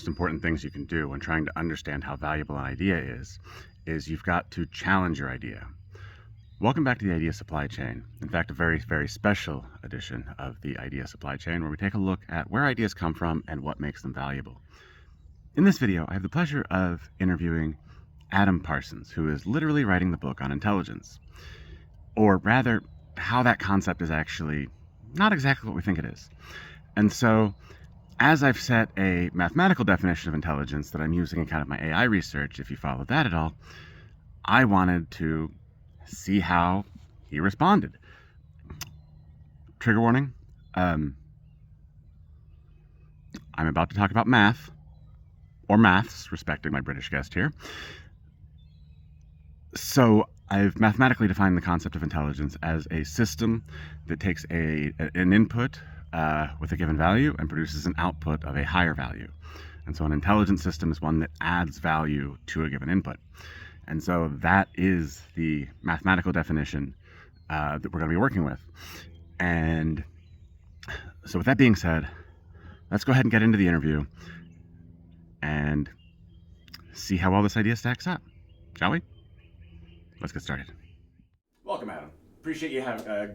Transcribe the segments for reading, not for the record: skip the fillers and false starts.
most important things you can do when trying to understand how valuable an idea is you've got to challenge your idea. Welcome back to the Idea Supply Chain. In fact, a very, very special edition of the Idea Supply Chain where we take a look at where ideas come from and what makes them valuable. In this video, I have the pleasure of interviewing Adam Parsons, who is literally writing the book on intelligence. Or rather, how that concept is actually not exactly what we think it is. And so, as I've set a mathematical definition of intelligence that I'm using in kind of my AI research, if you follow that at all, I wanted to see how he responded. Trigger warning. I'm about to talk about math, or maths, respecting my British guest here. So I've mathematically defined the concept of intelligence as a system that takes an input with a given value and produces an output of a higher value. And so an intelligent system is one that adds value to a given input. And so that is the mathematical definition that we're going to be working with. And so with that being said, let's go ahead and get into the interview and see how well this idea stacks up, shall we? Let's get started. Welcome, Adam. Appreciate you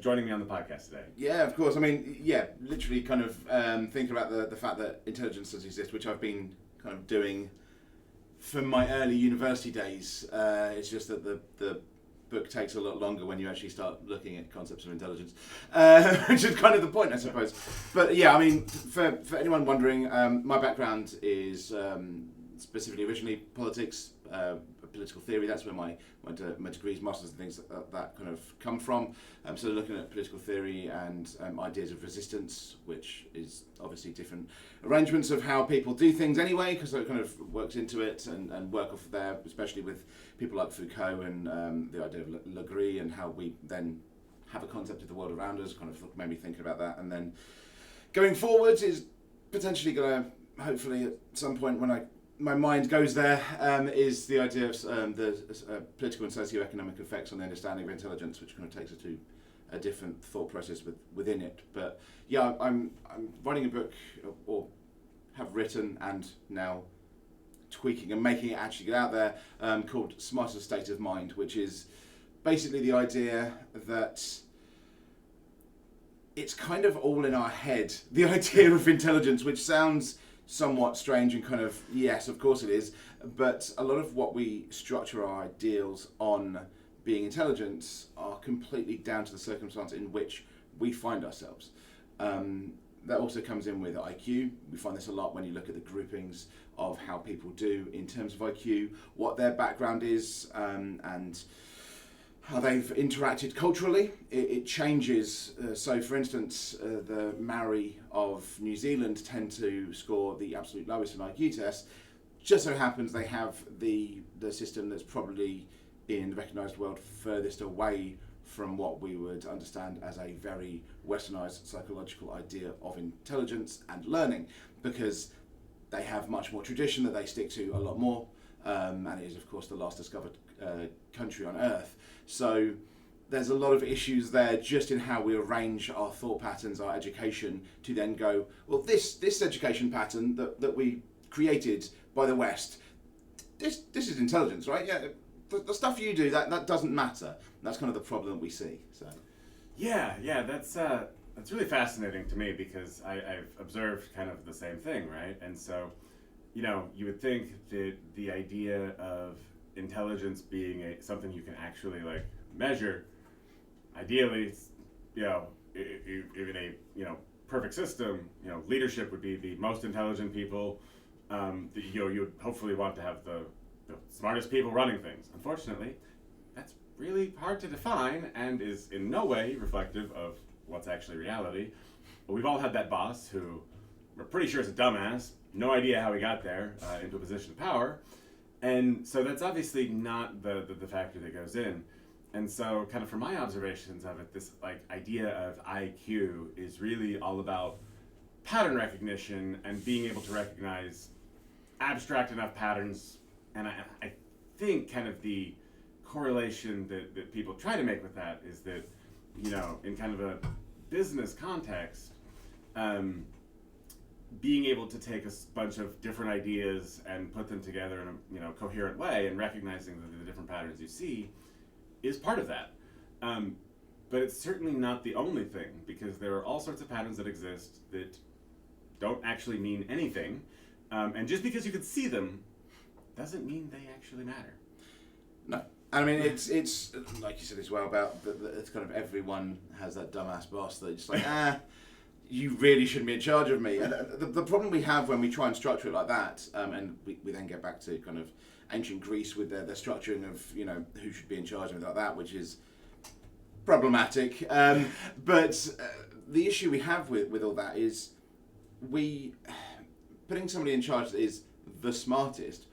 joining me on the podcast today. Yeah, of course. I mean, yeah, literally kind of thinking about the fact that intelligence does exist, which I've been kind of doing from my early university days. It's just that the book takes a lot longer when you actually start looking at concepts of intelligence, which is kind of the point, I suppose. But yeah, I mean, for anyone wondering, my background is specifically originally politics, political theory. That's where my degrees, masters and things that kind of come from. So looking at political theory and ideas of resistance, which is obviously different arrangements of how people do things anyway, because it kind of works into it and work off of there, especially with people like Foucault and the idea of Legree and how we then have a concept of the world around us, kind of made me thinking about that. And then going forwards is potentially going to, hopefully at some point when my mind goes there, is the idea of the political and socio-economic effects on the understanding of intelligence, which kind of takes us to a different thought process within it. But yeah, I'm writing a book, or have written and now tweaking and making it actually get out there, called Smarter State of Mind, which is basically the idea that it's kind of all in our head, the idea of intelligence, which sounds somewhat strange and kind of, yes, of course it is, but a lot of what we structure our ideals on being intelligent are completely down to the circumstance in which we find ourselves. That also comes in with IQ. We find this a lot when you look at the groupings of how people do in terms of IQ, what their background is, and how they've interacted culturally. It changes. So, for instance, the Maori of New Zealand tend to score the absolute lowest in IQ tests. Just so happens they have the system that's probably in the recognised world furthest away from what we would understand as a very westernised psychological idea of intelligence and learning, because they have much more tradition that they stick to a lot more, and it is, of course, the last discovered country on Earth. So there's a lot of issues there just in how we arrange our thought patterns, our education, to then go, well, this education pattern that we created by the West, this is intelligence, right? Yeah, the stuff you do, that doesn't matter. That's kind of the problem that we see. So Yeah, that's really fascinating to me, because I've observed kind of the same thing, right? And so, you would think that the idea of intelligence being something you can actually measure, ideally, in a perfect system, leadership would be the most intelligent people. You would hopefully want to have the smartest people running things. Unfortunately, that's really hard to define and is in no way reflective of what's actually reality. But we've all had that boss who we're pretty sure is a dumbass, no idea how he got there into a position of power. And so that's obviously not the factor that goes in. And so kind of from my observations of it, this idea of IQ is really all about pattern recognition and being able to recognize abstract enough patterns. And I think kind of the correlation that people try to make with that is that, in kind of a business context, being able to take a bunch of different ideas and put them together in a coherent way, and recognizing the different patterns you see is part of that. But it's certainly not the only thing, because there are all sorts of patterns that exist that don't actually mean anything. And just because you can see them doesn't mean they actually matter. No. I mean, it's like you said as well about it's kind of everyone has that dumbass boss that just like, you really shouldn't be in charge of me. And the problem we have when we try and structure it like that, and we then get back to kind of ancient Greece with their structuring of, who should be in charge of it like that, which is problematic. But the issue we have with all that is putting somebody in charge that is the smartest.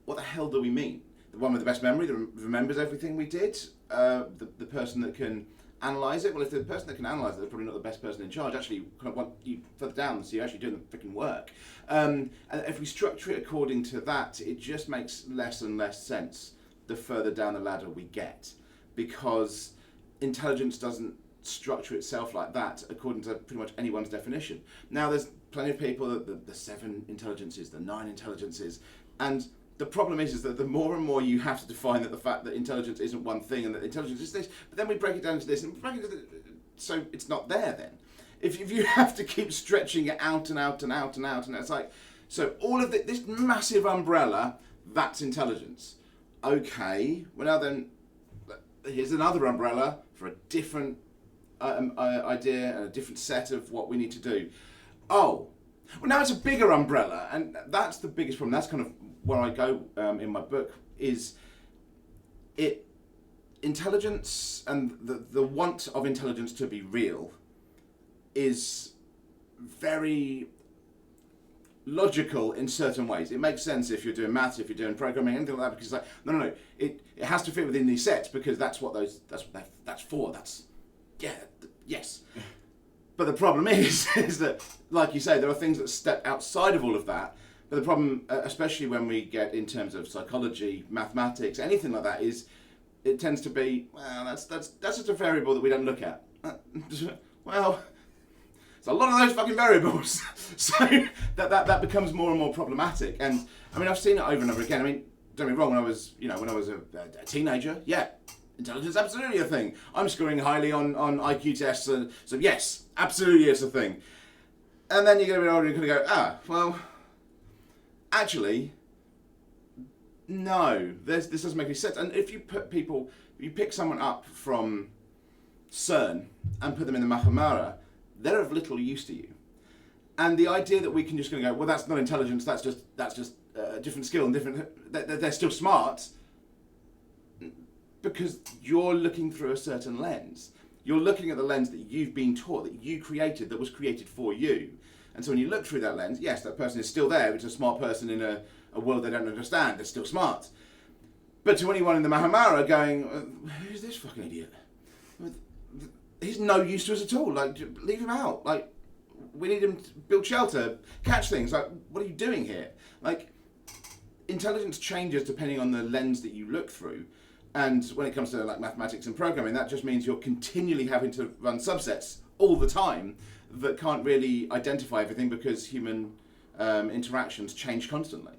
What the hell do we mean? The one with the best memory, that remembers everything we did? The person that can analyse it? Well, if the person that can analyse it, they're probably not the best person in charge. Actually, you kind of want you further down, so you're actually doing the freaking work. And if we structure it according to that, it just makes less and less sense the further down the ladder we get. Because intelligence doesn't structure itself like that according to pretty much anyone's definition. Now, there's plenty of people, the 7 intelligences, the 9 intelligences, and the problem is that the more and more you have to define that the fact that intelligence isn't one thing and that intelligence is this, but then we break it down into this and break it into so it's not there then. If you have to keep stretching it out and out and out and out, and it's like, so all of this massive umbrella, that's intelligence. Okay, well now then, here's another umbrella for a different idea and a different set of what we need to do. Oh, well now it's a bigger umbrella, and that's the biggest problem. That's kind of where I go in my book, is intelligence and the want of intelligence to be real is very logical in certain ways. It makes sense if you're doing maths, if you're doing programming, anything like that, because it's like, no, it has to fit within these sets, because that's what that's for. Yes. But the problem is that, like you say, there are things that step outside of all of that. But the problem, especially when we get in terms of psychology, mathematics, anything like that, is it tends to be, well, that's just a variable that we don't look at. Well, it's a lot of those fucking variables. So that becomes more and more problematic. And I mean, I've seen it over and over again. I mean, don't get me wrong, when I was a teenager, yeah, intelligence absolutely a thing. I'm scoring highly on IQ tests, so yes, absolutely it's a thing. And then you get a bit older and you kind of go, well, actually, no, this doesn't make any sense. And if you pick someone up from CERN and put them in the Mahamara, they're of little use to you. And the idea that we can just go, well, that's not intelligence, that's just a different skill and different, they're still smart, because you're looking through a certain lens. You're looking at the lens that you've been taught, that you created, that was created for you. And so when you look through that lens, yes, that person is still there. It's a smart person in a world they don't understand. They're still smart. But to anyone in the Mahamara going, who's this fucking idiot? He's no use to us at all. Like, leave him out. Like, we need him to build shelter, catch things. Like, what are you doing here? Like, intelligence changes depending on the lens that you look through. And when it comes to like mathematics and programming, that just means you're continually having to run subsets all the time that can't really identify everything, because human interactions change constantly.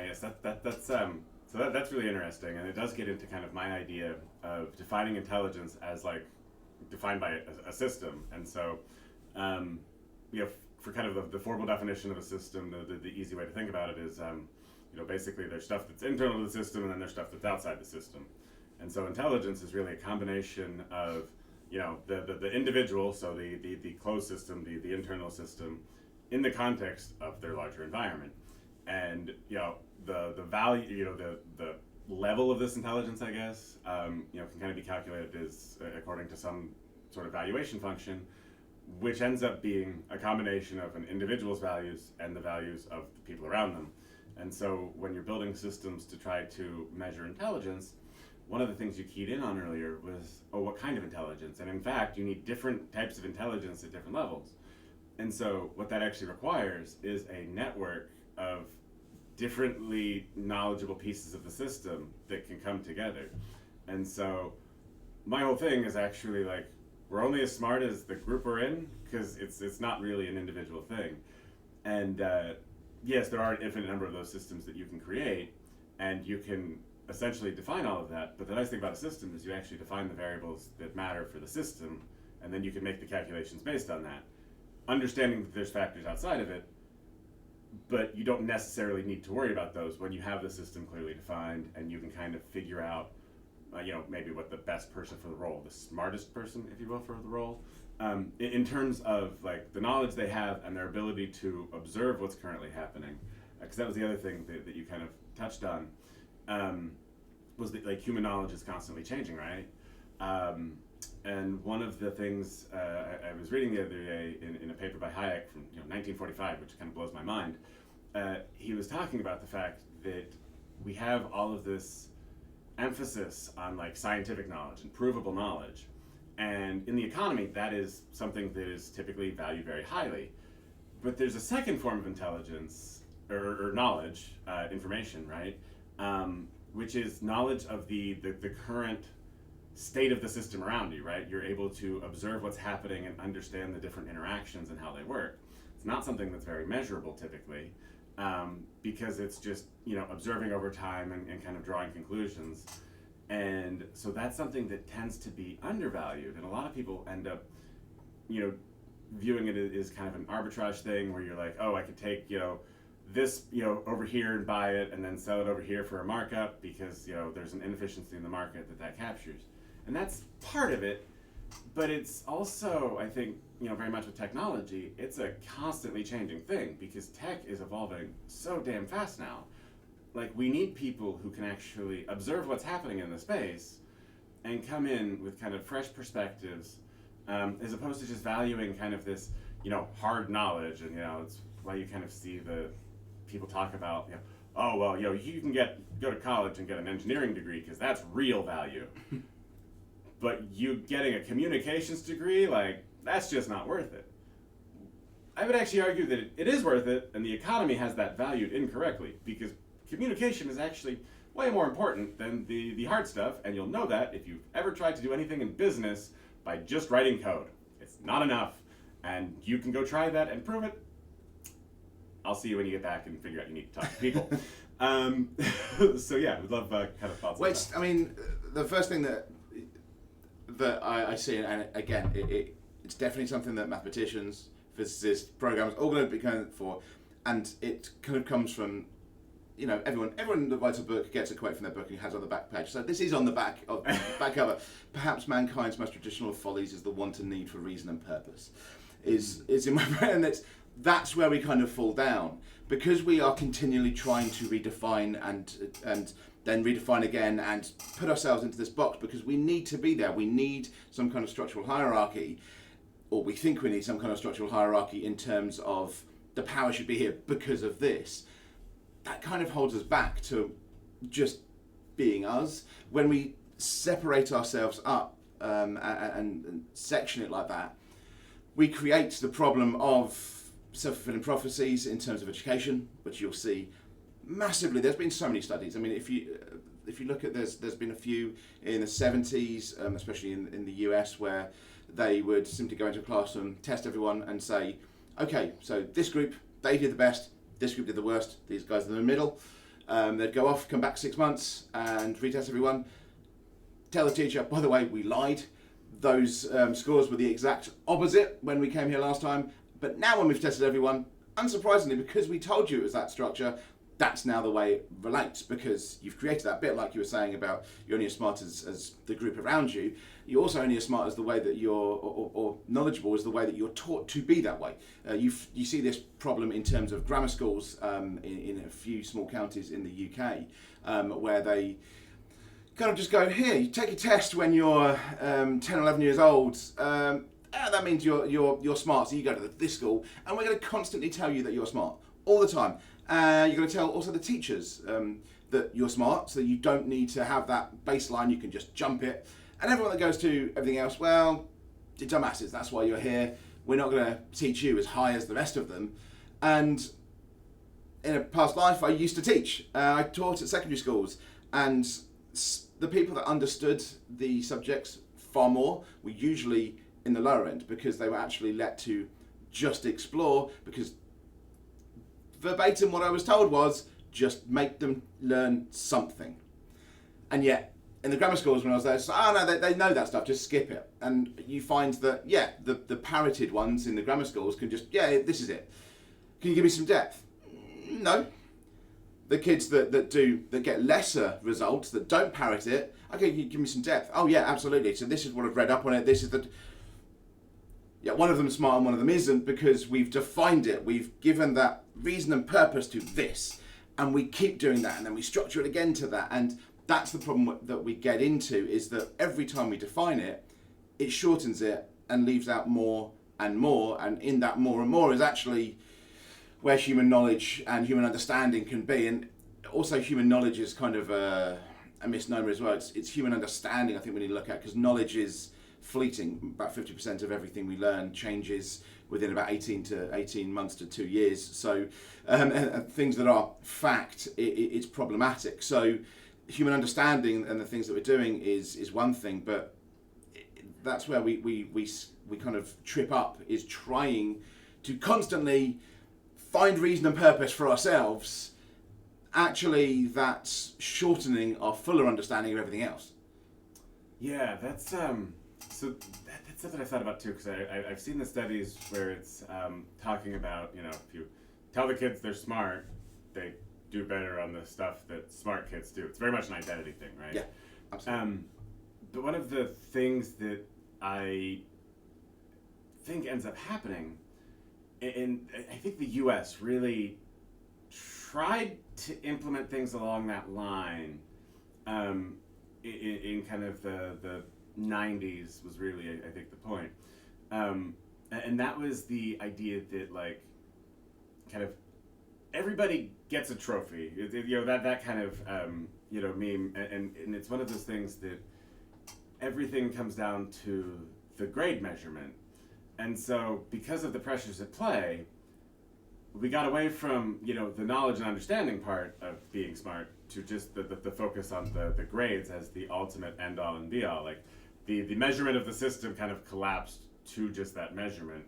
Yes, that's really interesting, and it does get into kind of my idea of defining intelligence as like defined by a system. And so, for kind of the formal definition of a system, the easy way to think about it is, basically there's stuff that's internal to the system, and then there's stuff that's outside the system. And so intelligence is really a combination of the individual, so the closed system, the internal system, in the context of their larger environment. And the value, the level of this intelligence, I guess, can kind of be calculated as according to some sort of valuation function, which ends up being a combination of an individual's values and the values of the people around them. And so when you're building systems to try to measure intelligence, one of the things you keyed in on earlier was, what kind of intelligence? And in fact, you need different types of intelligence at different levels. And so what that actually requires is a network of differently knowledgeable pieces of the system that can come together. And so my whole thing is actually like, we're only as smart as the group we're in, because it's not really an individual thing. And yes, there are an infinite number of those systems that you can create, and you can essentially define all of that. But the nice thing about a system is you actually define the variables that matter for the system, and then you can make the calculations based on that, understanding that there's factors outside of it, but you don't necessarily need to worry about those when you have the system clearly defined, and you can kind of figure out, maybe what the best person for the role, the smartest person, if you will, for the role, in terms of like the knowledge they have and their ability to observe what's currently happening. Because that was the other thing that you kind of touched on, was that like human knowledge is constantly changing, right? And one of the things I was reading the other day in a paper by Hayek from 1945, which kind of blows my mind, he was talking about the fact that we have all of this emphasis on like scientific knowledge and provable knowledge, and in the economy that is something that is typically valued very highly. But there's a second form of intelligence or knowledge, information, right? Which is knowledge of the current state of the system around you, right? You're able to observe what's happening and understand the different interactions and how they work. It's not something that's very measurable typically, because it's just observing over time and kind of drawing conclusions. And so that's something that tends to be undervalued, and a lot of people end up viewing it as kind of an arbitrage thing where you're like, oh, I could take this over here and buy it and then sell it over here for a markup because there's an inefficiency in the market that captures. And that's part of it, but it's also, I think, very much with technology, it's a constantly changing thing because tech is evolving so damn fast now. Like, we need people who can actually observe what's happening in the space and come in with kind of fresh perspectives, as opposed to just valuing kind of this, hard knowledge. And, it's why you kind of see the people talk about, oh, well, you can go to college and get an engineering degree because that's real value. But you getting a communications degree, like, that's just not worth it. I would actually argue that it is worth it, and the economy has that valued incorrectly, because communication is actually way more important than the hard stuff, and you'll know that if you've ever tried to do anything in business by just writing code. It's not enough, and you can go try that and prove it. I'll see you when you get back and figure out you need to talk to people. So yeah, we'd love kind of thoughts on that. I mean, the first thing that I see, and again, it's definitely something that mathematicians, physicists, programmers, all going to be going for, and it kind of comes from, everyone that writes a book gets a quote from their book and has on the back page. So this is on the back cover. Perhaps mankind's most traditional of follies is the wanton need for reason and purpose. Is in my brain, and that's where we kind of fall down, because we are continually trying to redefine and then redefine again and put ourselves into this box because we need to be there. We need some kind of structural hierarchy, or we think we need some kind of structural hierarchy in terms of the power should be here because of this. That kind of holds us back to just being us. When we separate ourselves up and section it like that, we create the problem of self-fulfilling prophecies in terms of education, which you'll see massively. There's been so many studies. I mean, if you look at, there's been a few in the 70s, especially in the US, where they would simply go into a classroom, test everyone, and say, okay, so this group, they did the best, this group did the worst, these guys are in the middle. They'd go off, come back 6 months, and retest everyone. Tell the teacher, by the way, we lied. Those scores were the exact opposite when we came here last time. But now when we've tested everyone, unsurprisingly, because we told you it was that structure, that's now the way it relates, because you've created that bit, like you were saying about you're only as smart as the group around you. You're also only as smart as the way that you're, or knowledgeable as the way that you're taught to be that way. You see this problem in terms of grammar schools in a few small counties in the UK, where they kind of just go, here, you take a test when you're 10, 11 years old, that means you're smart, so you go to this school, and we're going to constantly tell you that you're smart, all the time. You're going to tell also the teachers that you're smart, so you don't need to have that baseline, you can just jump it. And everyone that goes to everything else, well, you're dumbasses, that's why you're here. We're not going to teach you as high as the rest of them. And in a past life, I used to teach. I taught at secondary schools, and the people that understood the subjects far more were usually in the lower end, because they were actually let to just explore, because verbatim what I was told was just make them learn something. And yet in the grammar schools when I was there, it's no, they know that stuff, just skip it. And you find that, the parroted ones in the grammar schools can just, this is it. Can you give me some depth? No. The kids that get lesser results, that don't parrot it, okay, can you give me some depth? Oh yeah, absolutely. So this is what I've read up on it, this is the... Yeah, one of them's smart and one of them isn't, because we've defined it. We've given that reason and purpose to this, and we keep doing that, and then we structure it again to that. And that's the problem that we get into, is that every time we define it, it shortens it and leaves out more and more. And in that more and more is actually where human knowledge and human understanding can be. And also human knowledge is kind of a misnomer as well. It's human understanding, I think we need to look at, because knowledge is fleeting. About 50% of everything we learn changes within about 18 months to 2 years. So things that are fact, it's problematic. So human understanding and the things that we're doing is one thing, but that's where we kind of trip up, is trying to constantly find reason and purpose for ourselves. Actually, that's shortening our fuller understanding of everything else. Yeah, that's so that's something I thought about too, because I've seen the studies where it's talking about, if you tell the kids they're smart, they do better on the stuff that smart kids do. It's very much an identity thing, right? Yeah, absolutely. But one of the things that I think ends up happening, and I think the U.S. really tried to implement things along that line in kind of the 90s was really, I think, the point. And that was the idea that, like, kind of everybody gets a trophy. That kind of, meme. And it's one of those things that everything comes down to the grade measurement. And so because of the pressures at play, we got away from, the knowledge and understanding part of being smart to just the focus on the grades as the ultimate end all and be all. Like, the measurement of the system kind of collapsed to just that measurement.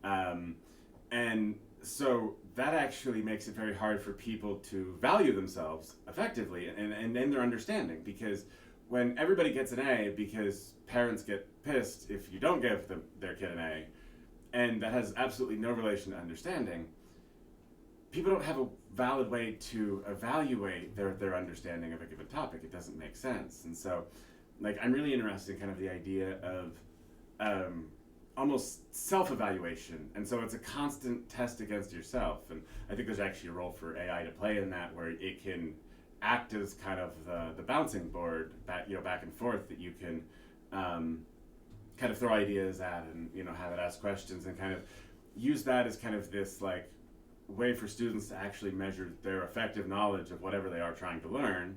And so that actually makes it very hard for people to value themselves effectively and in their understanding, because when everybody gets an A because parents get pissed if you don't give their kid an A, and that has absolutely no relation to understanding, people don't have a valid way to evaluate their understanding of a given topic. It doesn't make sense. And so, like, I'm really interested in kind of the idea of almost self-evaluation. And so it's a constant test against yourself. And I think there's actually a role for AI to play in that, where it can act as kind of the bouncing board back and forth, that you can kind of throw ideas at, and have it ask questions, and kind of use that as kind of this, like, way for students to actually measure their effective knowledge of whatever they are trying to learn,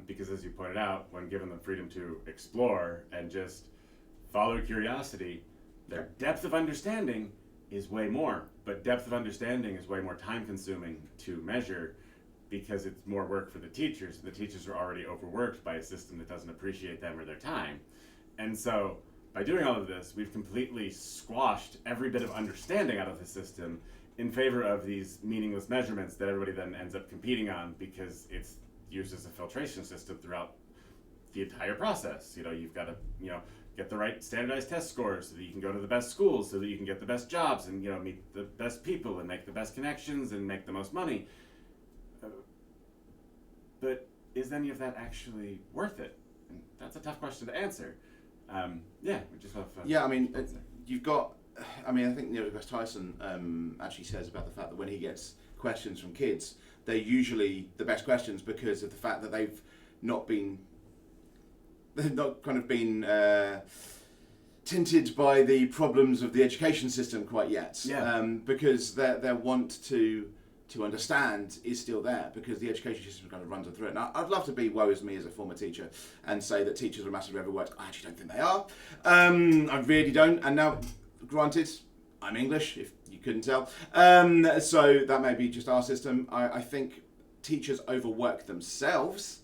because as you pointed out, when given the freedom to explore and just follow curiosity, their depth of understanding is way more, but depth of understanding is way more time consuming to measure, because it's more work for the teachers. The teachers are already overworked by a system that doesn't appreciate them or their time. And so by doing all of this, we've completely squashed every bit of understanding out of the system in favor of these meaningless measurements that everybody then ends up competing on, because it's used as a filtration system throughout the entire process. You've got to, get the right standardized test scores so that you can go to the best schools, so that you can get the best jobs and, meet the best people and make the best connections and make the most money. But is any of that actually worth it? And that's a tough question to answer. We just have you've got... I think Neil deGrasse Tyson actually says about the fact that when he gets questions from kids, they're usually the best questions because of the fact that they've not kind of been tinted by the problems of the education system quite yet. Yeah. Because their want to understand is still there, because the education system kind of runs them through it. Now, I'd love to be woe is me as a former teacher and say that teachers are massively overworked. I actually don't think they are. I really don't. And now, granted, I'm English, if you couldn't tell. So that may be just our system. I think teachers overwork themselves,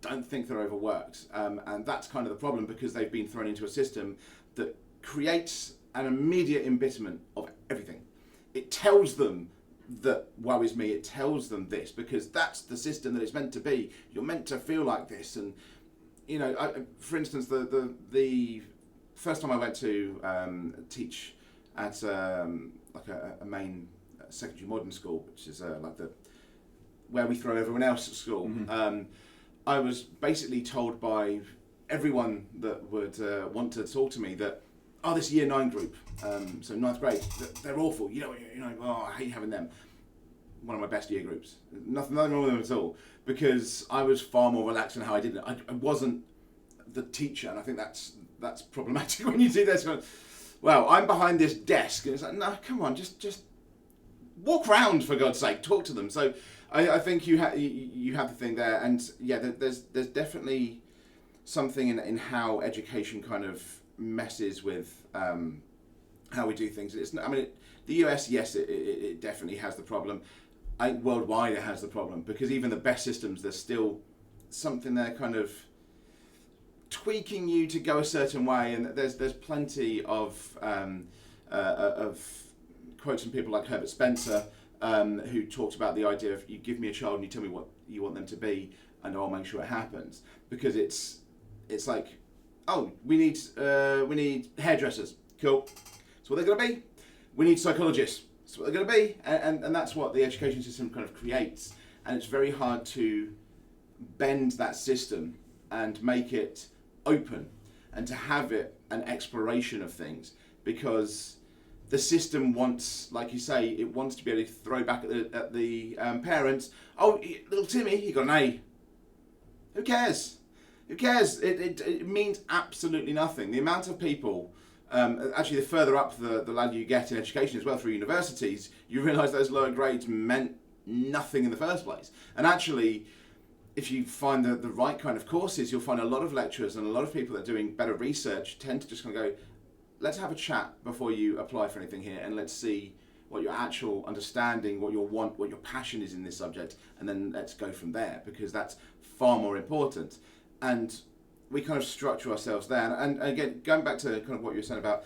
don't think they're overworked. And that's kind of the problem, because they've been thrown into a system that creates an immediate embitterment of everything. It tells them that woe is me. It tells them this because that's the system that it's meant to be. You're meant to feel like this. And you know, for instance, the first time I went to teach at like a main secondary modern school, which is like where we throw everyone else at school. Mm-hmm. I was basically told by everyone that would want to talk to me that, oh, this year 9 group, so 9th grade, they're awful. You know, oh, I hate having them. One of my best year groups. Nothing wrong with them at all, because I was far more relaxed in how I did it. I wasn't the teacher, and I think that's problematic when you do this. Well, I'm behind this desk, and it's like, no, come on, just walk around, for God's sake, talk to them. So I think you have the thing there, and yeah, there's definitely something in how education kind of messes with how we do things. The US, yes, it definitely has the problem. I think worldwide it has the problem, because even the best systems, there's still something there kind of tweaking you to go a certain way, and there's plenty of quotes from people like Herbert Spencer, who talks about the idea of, you give me a child and you tell me what you want them to be, and I'll make sure it happens. Because it's like, oh, we need hairdressers, cool. That's what they're going to be. We need psychologists. That's what they're going to be, and that's what the education system kind of creates. And it's very hard to bend that system and make it open, and to have it an exploration of things, because the system wants, like you say, it wants to be able to throw back at the parents. Oh, little Timmy, he got an A. Who cares? Who cares? It means absolutely nothing. The amount of people, actually, the further up the ladder you get in education as well, through universities, you realise those lower grades meant nothing in the first place. And actually, if you find the right kind of courses, you'll find a lot of lecturers and a lot of people that are doing better research tend to just kind of go, let's have a chat before you apply for anything here, and let's see what your actual understanding, what your passion is in this subject, and then let's go from there, because that's far more important. And we kind of structure ourselves there. And again, going back to kind of what you were saying about,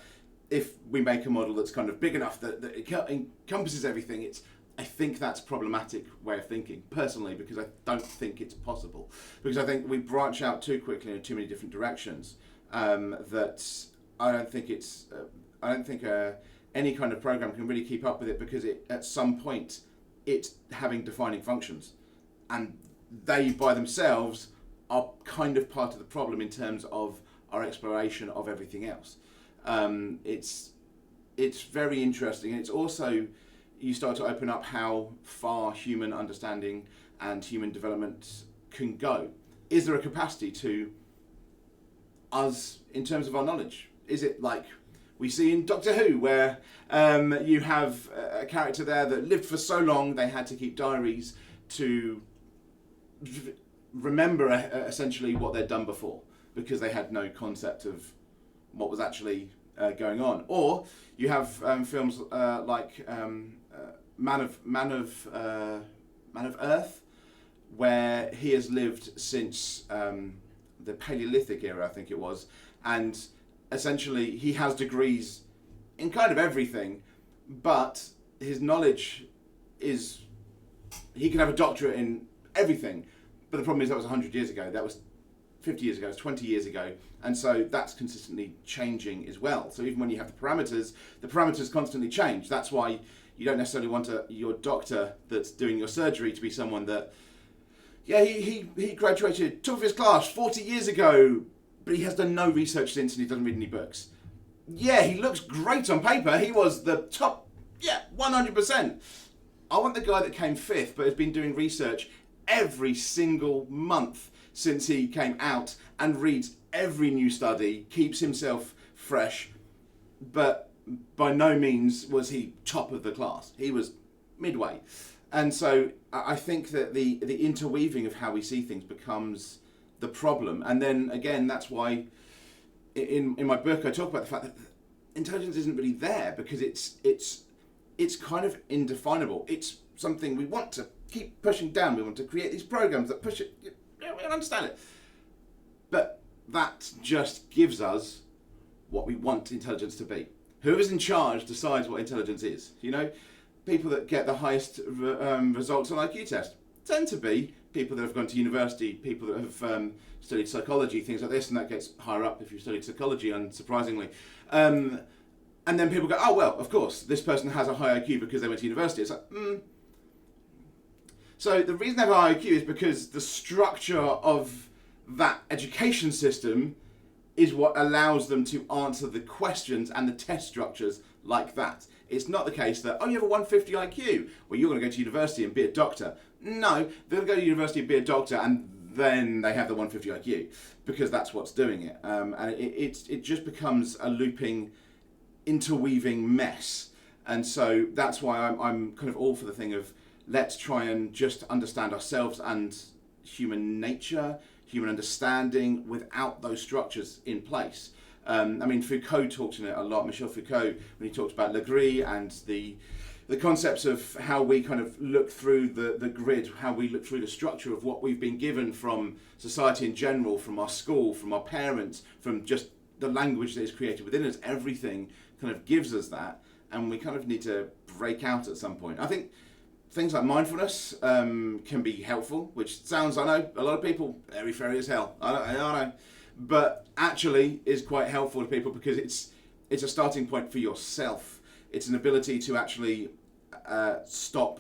if we make a model that's kind of big enough that it encompasses everything, I think that's a problematic way of thinking, personally, because I don't think it's possible. Because I think we branch out too quickly in too many different directions, that I don't think any kind of program can really keep up with it, because at some point it's having defining functions, and they by themselves are kind of part of the problem in terms of our exploration of everything else. It's very interesting, and it's also, you start to open up how far human understanding and human development can go. Is there a capacity to us in terms of our knowledge? Is it like we see in Doctor Who, where you have a character there that lived for so long they had to keep diaries to remember essentially what they'd done before, because they had no concept of what was actually going on? Or you have films like Man of Earth, where he has lived since the Paleolithic era, I think it was, and essentially he has degrees in kind of everything, but his knowledge is, he can have a doctorate in everything, but the problem is that was 100 years ago, that was 50 years ago, it was 20 years ago, and so that's consistently changing as well. So even when you have the parameters constantly change. That's why you don't necessarily want your doctor that's doing your surgery to be someone that, yeah, he graduated top of his class 40 years ago, but he has done no research since, and he doesn't read any books. Yeah, he looks great on paper. He was the top, 100%. I want the guy that came 5th, but has been doing research every single month since he came out, and reads every new study, keeps himself fresh, but by no means was he top of the class. He was midway. And so I think that the interweaving of how we see things becomes the problem. And then again, that's why in my book I talk about the fact that intelligence isn't really there, because it's kind of indefinable. It's something we want to keep pushing down. We want to create these programs that push it. We don't understand it. But that just gives us what we want intelligence to be. Whoever's in charge decides what intelligence is. You know, people that get the highest results on IQ test tend to be people that have gone to university, people that have studied psychology, things like this, and that gets higher up if you've studied psychology, unsurprisingly. And then people go, oh, well, of course, this person has a high IQ because they went to university. It's like, So the reason they have a high IQ is because the structure of that education system is what allows them to answer the questions and the test structures like that. It's not the case that, oh, you have a 150 IQ, well, you're going to go to university and be a doctor. No, they're going to go to university and be a doctor, and then they have the 150 IQ, because that's what's doing it. And it just becomes a looping, interweaving mess. And so that's why I'm kind of all for the thing of, let's try and just understand ourselves and human nature, human understanding, without those structures in place. I mean, Foucault talks in it a lot. Michel Foucault, when he talks about Legree and the concepts of how we kind of look through the grid, how we look through the structure of what we've been given from society in general, from our school, from our parents, from just the language that is created within us, everything kind of gives us that, and we kind of need to break out at some point. I think things like mindfulness can be helpful, which sounds, I know, a lot of people, airy fairy as hell, I know, but actually is quite helpful to people because it's a starting point for yourself. It's an ability to actually stop,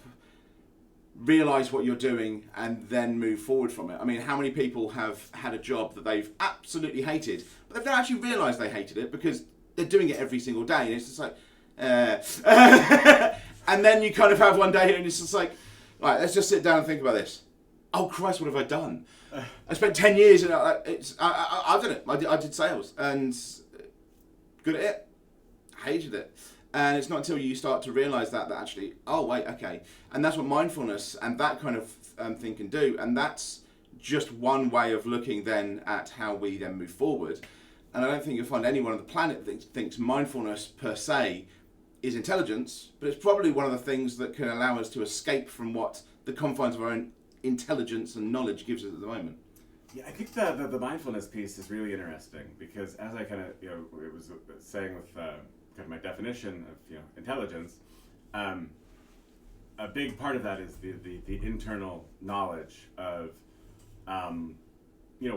realise what you're doing, and then move forward from it. I mean, how many people have had a job that they've absolutely hated, but they've not actually realised they hated it because they're doing it every single day, and it's just like, and then you kind of have one day and it's just like, right, let's just sit down and think about this. Oh Christ, what have I done? I spent 10 years and I've done it. I did sales and good at it, hated it. And it's not until you start to realise that actually, oh wait, okay. And that's what mindfulness and that kind of thing can do. And that's just one way of looking then at how we then move forward. And I don't think you'll find anyone on the planet that thinks mindfulness per se is intelligence, but it's probably one of the things that can allow us to escape from what the confines of our own intelligence and knowledge gives us at the moment. Yeah, I think the mindfulness piece is really interesting because as I kind of, it was saying with kind of my definition of, intelligence, a big part of that is the internal knowledge of,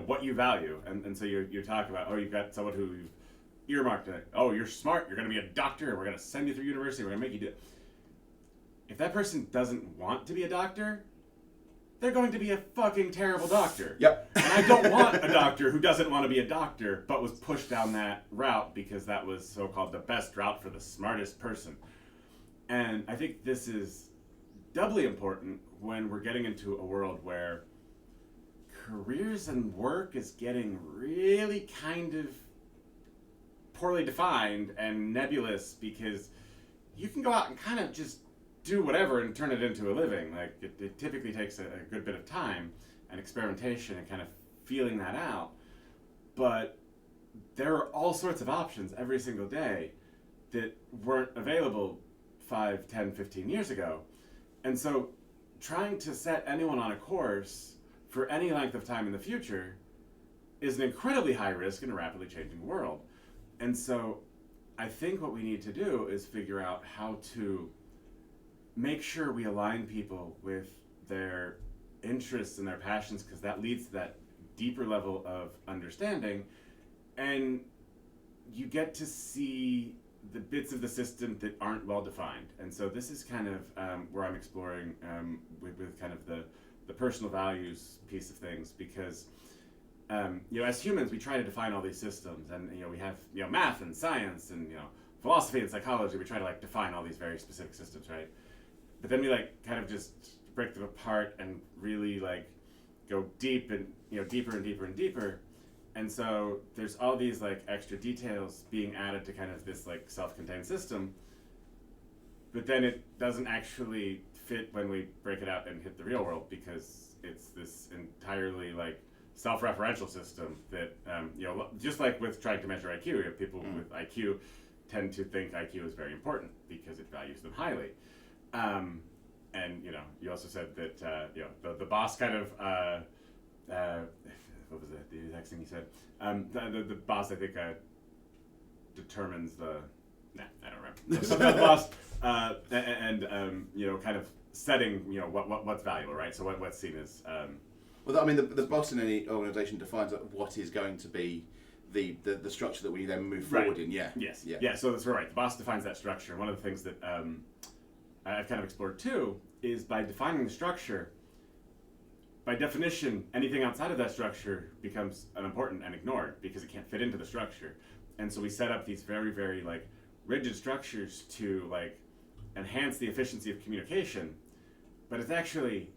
what you value. And so you talk about, you've got someone who you've earmarked it. Oh, you're smart. You're going to be a doctor. And we're going to send you through university. We're going to make you do it. If that person doesn't want to be a doctor, they're going to be a fucking terrible doctor. Yep. And I don't want a doctor who doesn't want to be a doctor, but was pushed down that route because that was so-called the best route for the smartest person. And I think this is doubly important when we're getting into a world where careers and work is getting really kind of poorly defined and nebulous because you can go out and kind of just do whatever and turn it into a living. Like it typically takes a good bit of time and experimentation and kind of feeling that out. But there are all sorts of options every single day that weren't available 5, 10, 15 years ago. And so trying to set anyone on a course for any length of time in the future is an incredibly high risk in a rapidly changing world. And so I think what we need to do is figure out how to make sure we align people with their interests and their passions, because that leads to that deeper level of understanding, and you get to see the bits of the system that aren't well defined. And so this is kind of where I'm exploring with kind of the personal values piece of things, because as humans, we try to define all these systems, and we have math and science and philosophy and psychology. We try to define all these very specific systems, right? But then we kind of just break them apart and really go deep and deeper and deeper and deeper. And so there's all these extra details being added to kind of this self-contained system. But then it doesn't actually fit when we break it out and hit the real world, because it's this entirely self-referential system that just like with trying to measure IQ, people with IQ tend to think IQ is very important because it values them highly. And you also said that the boss kind of what was it? The next thing you said, the boss, I think, determines the. Nah, I don't remember. Something about the boss, and kind of setting what's valuable, right? So what's seen as. Well, I mean, the boss in any organisation defines what is going to be the structure that we then move forward in. Yeah. Yes. Yeah. So that's right. The boss defines that structure. And one of the things that I've kind of explored too is by defining the structure. By definition, anything outside of that structure becomes unimportant and ignored because it can't fit into the structure. And so we set up these very, very like rigid structures to like enhance the efficiency of communication, but it's actually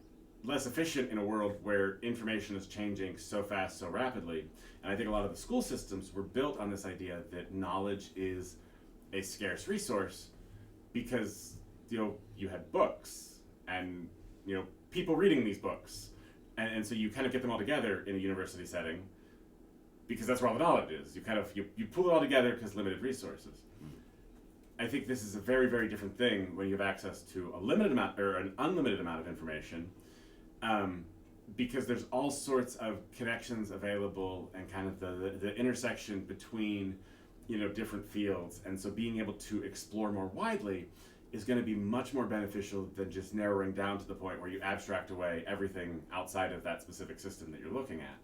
less efficient in a world where information is changing so fast, so rapidly. And I think a lot of the school systems were built on this idea that knowledge is a scarce resource because you had books and people reading these books. And so you kind of get them all together in a university setting because that's where all the knowledge is. You pull it all together because limited resources. I think this is a very, very different thing when you have access to a limited amount or an unlimited amount of information, because there's all sorts of connections available and kind of the intersection between different fields. And so being able to explore more widely is going to be much more beneficial than just narrowing down to the point where you abstract away everything outside of that specific system that you're looking at.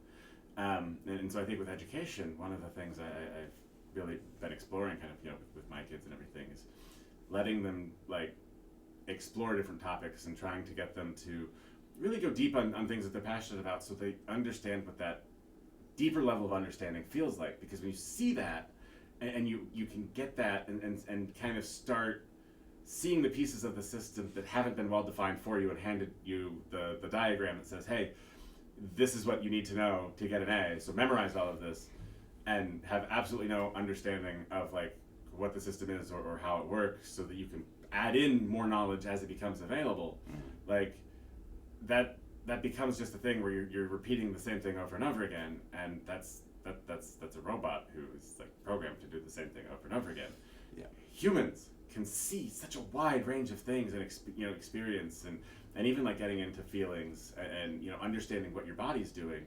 And so I think with education, one of the things I've really been exploring kind of, with my kids and everything is letting them like explore different topics and trying to get them to really go deep on things that they're passionate about so they understand what that deeper level of understanding feels like. Because when you see that and you can get that and kind of start seeing the pieces of the system that haven't been well defined for you and handed you the diagram that says, hey, this is what you need to know to get an A, so memorize all of this, and have absolutely no understanding of like what the system is or how it works so that you can add in more knowledge as it becomes available. Like that becomes just a thing where you're repeating the same thing over and over again, and that's a robot who is like programmed to do the same thing over and over again. Yeah. Humans can see such a wide range of things and experience and even like getting into feelings and understanding what your body's doing.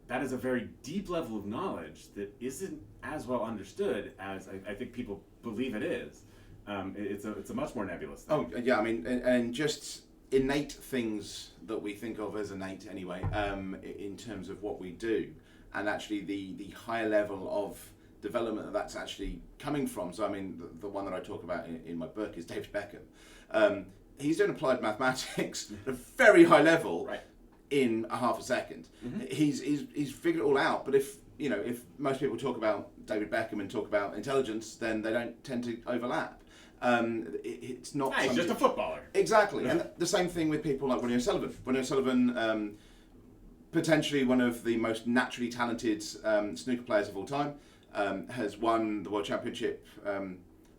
That is a very deep level of knowledge that isn't as well understood as I think people believe it is. It's a much more nebulous thing. Oh yeah, I mean, and just innate things that we think of as innate anyway, in terms of what we do, and actually the higher level of development that's actually coming from. So I mean, the one that I talk about in my book is David Beckham. He's doing applied mathematics at a very high level, right, in a half a second. Mm-hmm. He's figured it all out. But if most people talk about David Beckham and talk about intelligence, then they don't tend to overlap. It's not. He's just a footballer. Exactly, and the same thing with people like Ronnie O'Sullivan. Ronnie O'Sullivan, potentially one of the most naturally talented snooker players of all time. Has won the World Championship,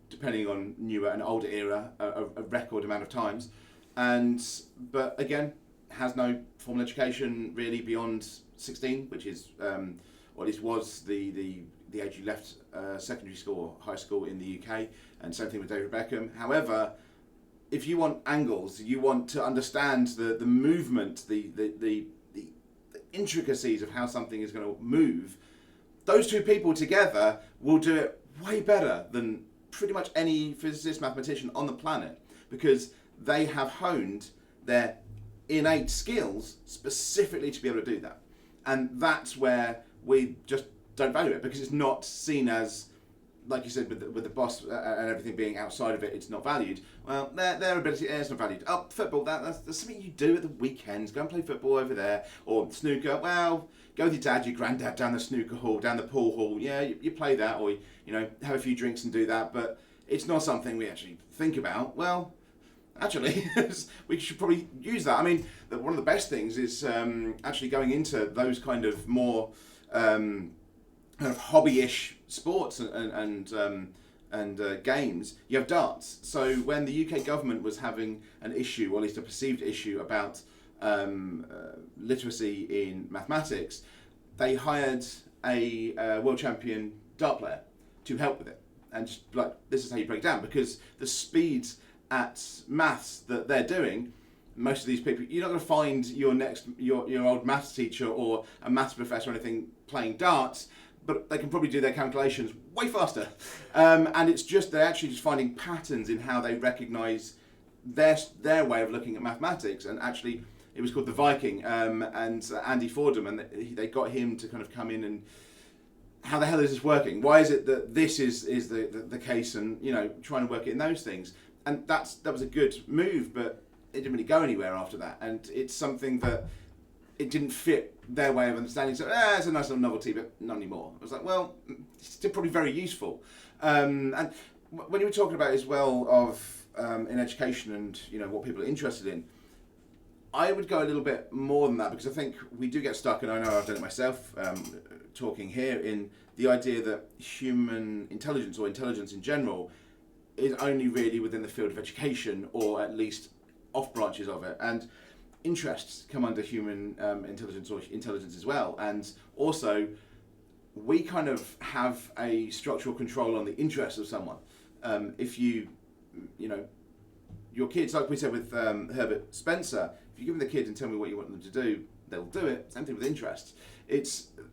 depending on newer and older era, a record amount of times, but again has no formal education really beyond 16, which is, or at least was the age you left secondary school or high school in the UK, and same thing with David Beckham. However, if you want angles, you want to understand the movement, the intricacies of how something is going to move. Those two people together will do it way better than pretty much any physicist, mathematician on the planet, because they have honed their innate skills specifically to be able to do that. And that's where we just don't value it, because it's not seen as, like you said, with the boss and everything being outside of it, it's not valued. Well, their ability is not valued. Oh, football, that's something you do at the weekends. Go and play football over there. Or snooker, well, go with your dad, your granddad down the snooker hall, down the pool hall. Yeah, you play that, or have a few drinks and do that. But it's not something we actually think about. Well, actually, we should probably use that. I mean, one of the best things is actually going into those kind of more kind of hobby-ish sports and games. You have darts. So when the UK government was having an issue, or at least a perceived issue, about literacy in mathematics, they hired a world champion dart player to help with it. And just, like, this is how you break it down, because the speeds at maths that they're doing, most of these people, you're not going to find your old maths teacher or a maths professor or anything playing darts, but they can probably do their calculations way faster. And it's just, they're actually just finding patterns in how they recognise their way of looking at mathematics. And actually, it was called The Viking, and Andy Fordham, and they got him to kind of come in and, how the hell is this working? Why is it that this is the case? And, you know, trying to work it in those things. And that was a good move, but it didn't really go anywhere after that. And it's something that it didn't fit their way of understanding. So, it's a nice little novelty, but not anymore. I was like, well, it's still probably very useful. And when you were talking about as well of in education and, you know, what people are interested in, I would go a little bit more than that, because I think we do get stuck, and I know I've done it myself, talking here, in the idea that human intelligence, or intelligence in general, is only really within the field of education, or at least off branches of it. And interests come under human intelligence, or intelligence as well. And also, we kind of have a structural control on the interests of someone. If you know, your kids, like we said with Herbert Spencer, if you give them the kids and tell me what you want them to do, they'll do it. Same thing with interests.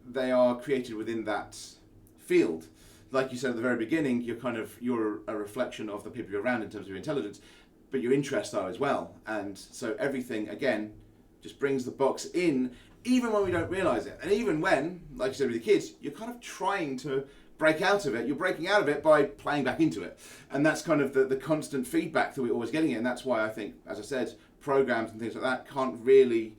They are created within that field. Like you said at the very beginning, you're a reflection of the people you're around in terms of your intelligence, but your interests are as well. And so everything, again, just brings the box in, even when we don't realise it. And even when, like you said with the kids, you're kind of trying to break out of it. You're breaking out of it by playing back into it. And that's kind of the constant feedback that we're always getting. And that's why I think, as I said, programs and things like that can't really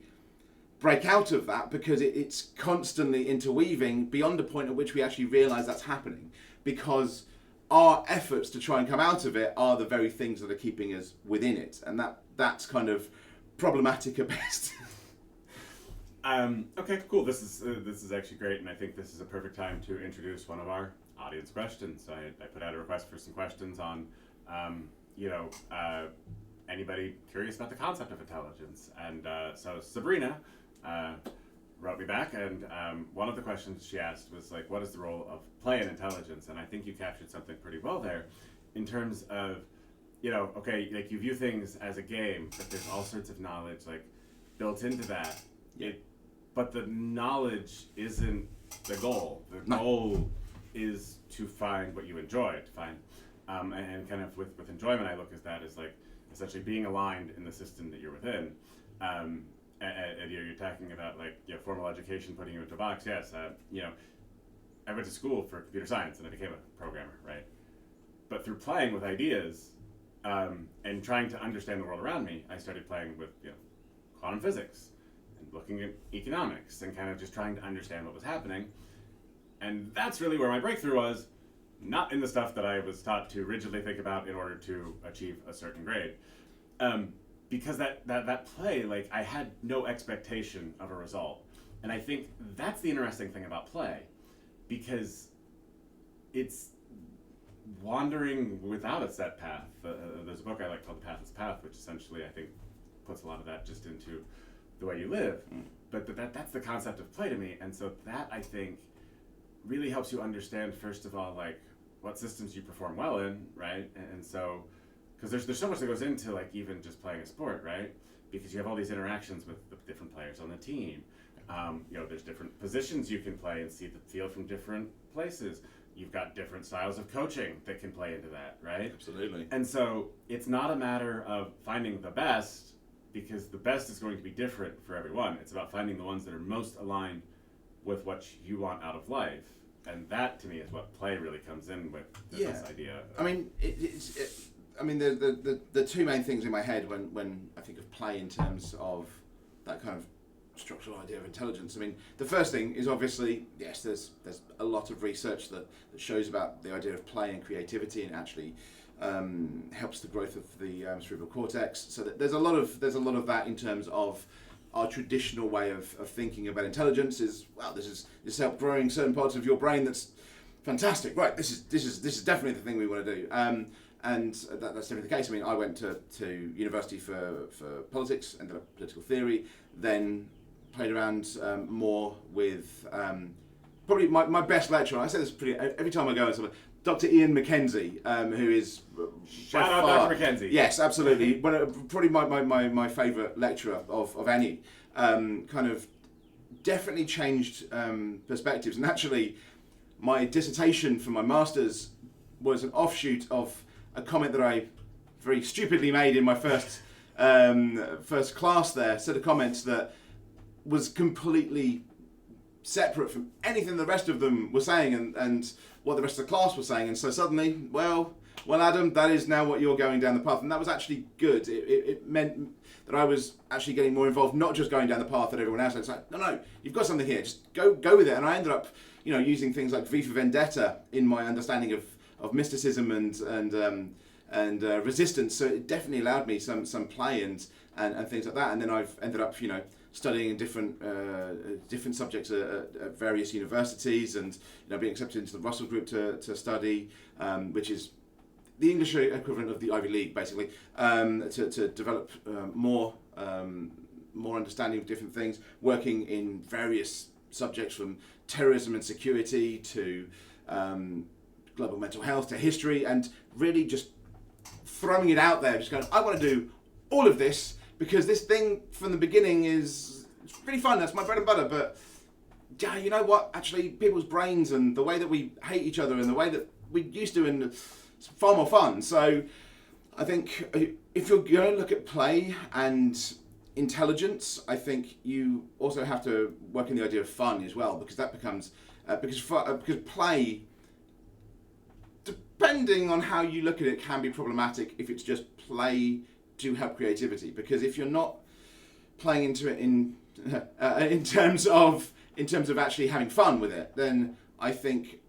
break out of that, because it's constantly interweaving beyond a point at which we actually realise that's happening, because our efforts to try and come out of it are the very things that are keeping us within it. And that's kind of problematic at best. Okay, cool. This is actually great, and I think this is a perfect time to introduce one of our audience questions. I put out a request for some questions on, anybody curious about the concept of intelligence, and so Sabrina wrote me back, and one of the questions she asked was like, what is the role of play in intelligence? And I think you captured something pretty well there, in terms of, okay, like you view things as a game, but there's all sorts of knowledge like built into that. But the knowledge isn't the goal. The goal is to find what you enjoy, and kind of with enjoyment, I look at that as like essentially being aligned in the system that you're within. And you're talking about like formal education putting you into a box. Yes, I went to school for computer science and I became a programmer, right? But through playing with ideas and trying to understand the world around me, I started playing with quantum physics, looking at economics, and kind of just trying to understand what was happening. And that's really where my breakthrough was, not in the stuff that I was taught to rigidly think about in order to achieve a certain grade. Because that play, like, I had no expectation of a result. And I think that's the interesting thing about play, because it's wandering without a set path. There's a book I like called The Pathless Path, which essentially I think puts a lot of that just into the way you live. But that's the concept of play to me. And so that, I think, really helps you understand, first of all, like what systems you perform well in, right? And so, because there's so much that goes into like even just playing a sport, right? Because you have all these interactions with the different players on the team. There's different positions you can play and see the field from different places. You've got different styles of coaching that can play into that, right? Absolutely. And so it's not a matter of finding the best, because the best is going to be different for everyone. It's about finding the ones that are most aligned with what you want out of life. And that, to me, is what play really comes in with this idea. I mean, the two main things in my head when I think of play in terms of that kind of structural idea of intelligence. I mean, the first thing is obviously, yes, there's a lot of research that shows about the idea of play and creativity, and actually helps the growth of the cerebral cortex. So there's a lot of that in terms of our traditional way of thinking about intelligence. Is, well, this help growing certain parts of your brain. That's fantastic, right? This is definitely the thing we want to do. And that's definitely the case. I mean, I went to university for politics, ended up political theory, then played around more with probably my best lecturer. I say this every time I go and somewhere. Dr. Ian Mackenzie, who is shout out Dr. Mackenzie. Yes, absolutely. Probably my favourite lecturer of any. Kind of definitely changed perspectives. And actually, my dissertation for my master's was an offshoot of a comment that I very stupidly made in my first class there. Set of comments that was completely separate from anything the rest of them were saying and what the rest of the class was saying. And so suddenly, well, Adam, that is now what you're going down the path. And that was actually good. It meant that I was actually getting more involved, not just going down the path that everyone else. It's like, no, you've got something here. Just go with it. And I ended up, using things like V for Vendetta in my understanding of mysticism and resistance. So it definitely allowed me some play and things like that. And then I've ended up, studying different subjects at various universities, and being accepted into the Russell Group to study, which is the English equivalent of the Ivy League, basically, to develop more understanding of different things, working in various subjects from terrorism and security to global mental health to history, and really just throwing it out there, just going, I want to do all of this because this thing from the beginning it's really fun, that's my bread and butter, but yeah, you know what, actually people's brains and the way that we hate each other and the way that we used to, and it's far more fun. So I think if you're going to look at play and intelligence, I think you also have to work in the idea of fun as well, because that becomes because play, depending on how you look at it, can be problematic if it's just play to help creativity. Because if you're not playing into it in terms of actually having fun with it, then I think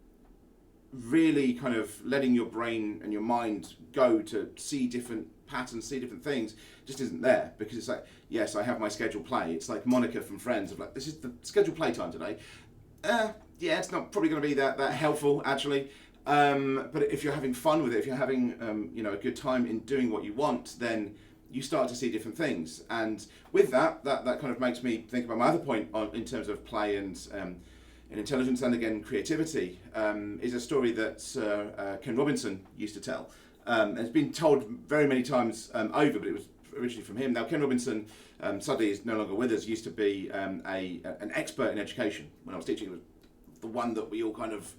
really kind of letting your brain and your mind go to see different patterns, see different things, just isn't there. Because it's like, yes, I have my scheduled play. It's like Monica from Friends of like, this is the scheduled play time today. Yeah, it's not probably going to be that helpful actually. But if you're having fun with it, if you're having a good time in doing what you want, then you start to see different things. And with that kind of makes me think about my other point in terms of play and intelligence, and again creativity, is a story that Ken Robinson used to tell. And it's been told very many times over, but it was originally from him. Now Ken Robinson, sadly is no longer with us, used to be an expert in education. When I was teaching, it was the one that we all kind of,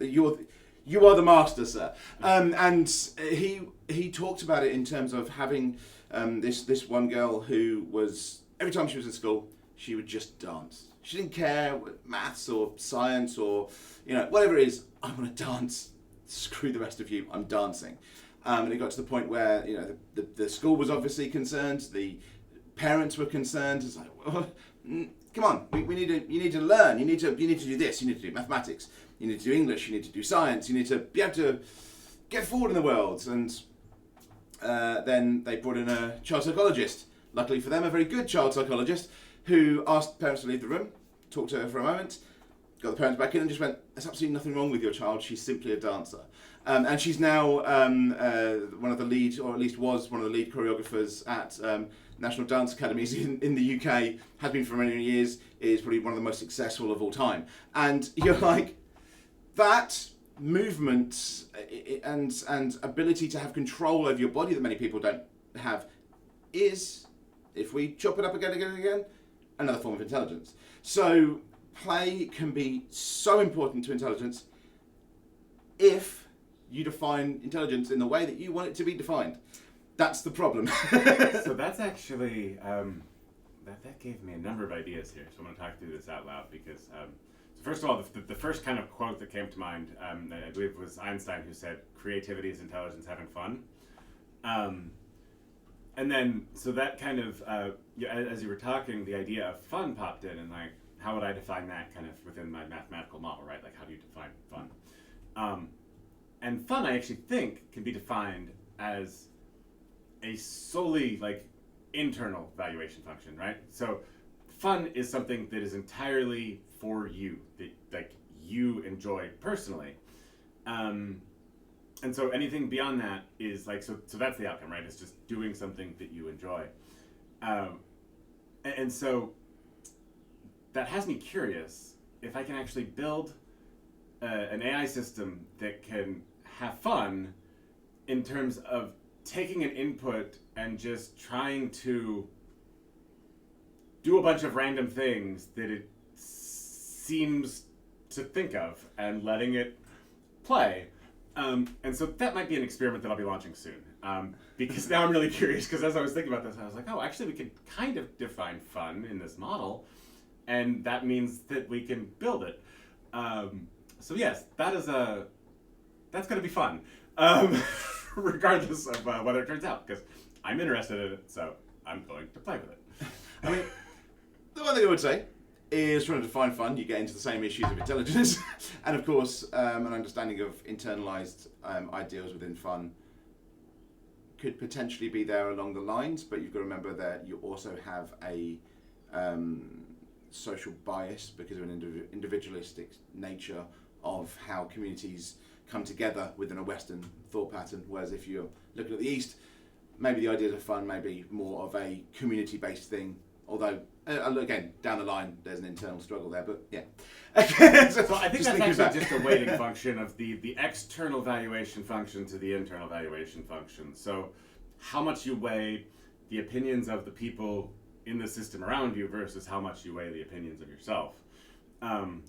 you are the master, sir. And he talked about it in terms of having this one girl who was, every time she was in school, she would just dance. She didn't care maths or science or whatever it is. I want to dance. Screw the rest of you. I'm dancing. And it got to the point where the school was obviously concerned. The parents were concerned. It's like, oh, come on, you need to learn. You need to do this. You need to do mathematics. You need to do English. You need to do science. You need to be able to get forward in the world. And then they brought in a child psychologist. Luckily for them, a very good child psychologist, who asked parents to leave the room, talked to her for a moment, got the parents back in and just went, there's absolutely nothing wrong with your child, she's simply a dancer. And she's now one of the lead, or at least was one of the lead choreographers at National Dance Academies in the UK, has been for many years, is probably one of the most successful of all time. And you're like, that movement and ability to have control over your body that many people don't have is, if we chop it up again, another form of intelligence. So play can be so important to intelligence if you define intelligence in the way that you want it to be defined. That's the problem. So that's actually, that gave me a number of ideas here. So I'm going to talk through this out loud because, so first of all, the first kind of quote that came to mind, I believe it was Einstein who said, creativity is intelligence having fun. And then, so that kind of, as you were talking, the idea of fun popped in, and like, how would I define that kind of within my mathematical model, right? Like, how do you define fun? And fun, I actually think, can be defined as a solely, like, internal valuation function, right? So, fun is something that is entirely for you, that, like, you enjoy personally. And so anything beyond that is like, so that's the outcome, right? It's just doing something that you enjoy. And so that has me curious if I can actually build an AI system that can have fun in terms of taking an input and just trying to do a bunch of random things that it seems to think of and letting it play. And so that might be an experiment that I'll be launching soon. Because now I'm really curious, because as I was thinking about this, I was like, oh, actually we could kind of define fun in this model, and that means that we can build it. So yes, that's going to be fun, regardless of whether it turns out, because I'm interested in it, so I'm going to play with it. I mean, the one thing I would say is trying to define fun, you get into the same issues of intelligence, and of course, an understanding of internalized ideals within fun could potentially be there along the lines, but you've got to remember that you also have a social bias because of an individualistic nature of how communities come together within a Western thought pattern, whereas if you're looking at the East, maybe the ideas of fun may be more of a community-based thing, although again, down the line, there's an internal struggle there, but yeah. So I think that's actually just a weighting function of the external valuation function to the internal valuation function. So how much you weigh the opinions of the people in the system around you versus how much you weigh the opinions of yourself.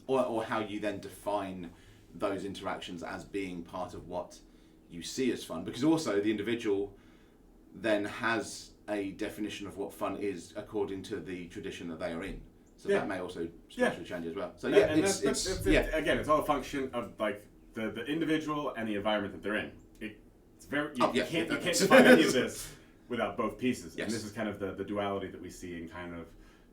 Or how you then define those interactions as being part of what you see as fun. Because also the individual then has a definition of what fun is according to the tradition that they are in. So that may also structurally change as well. So again, it's all a function of like the individual and the environment that they're in. It's very you can't define any of this without both pieces. Yes. And this is kind of the duality that we see in kind of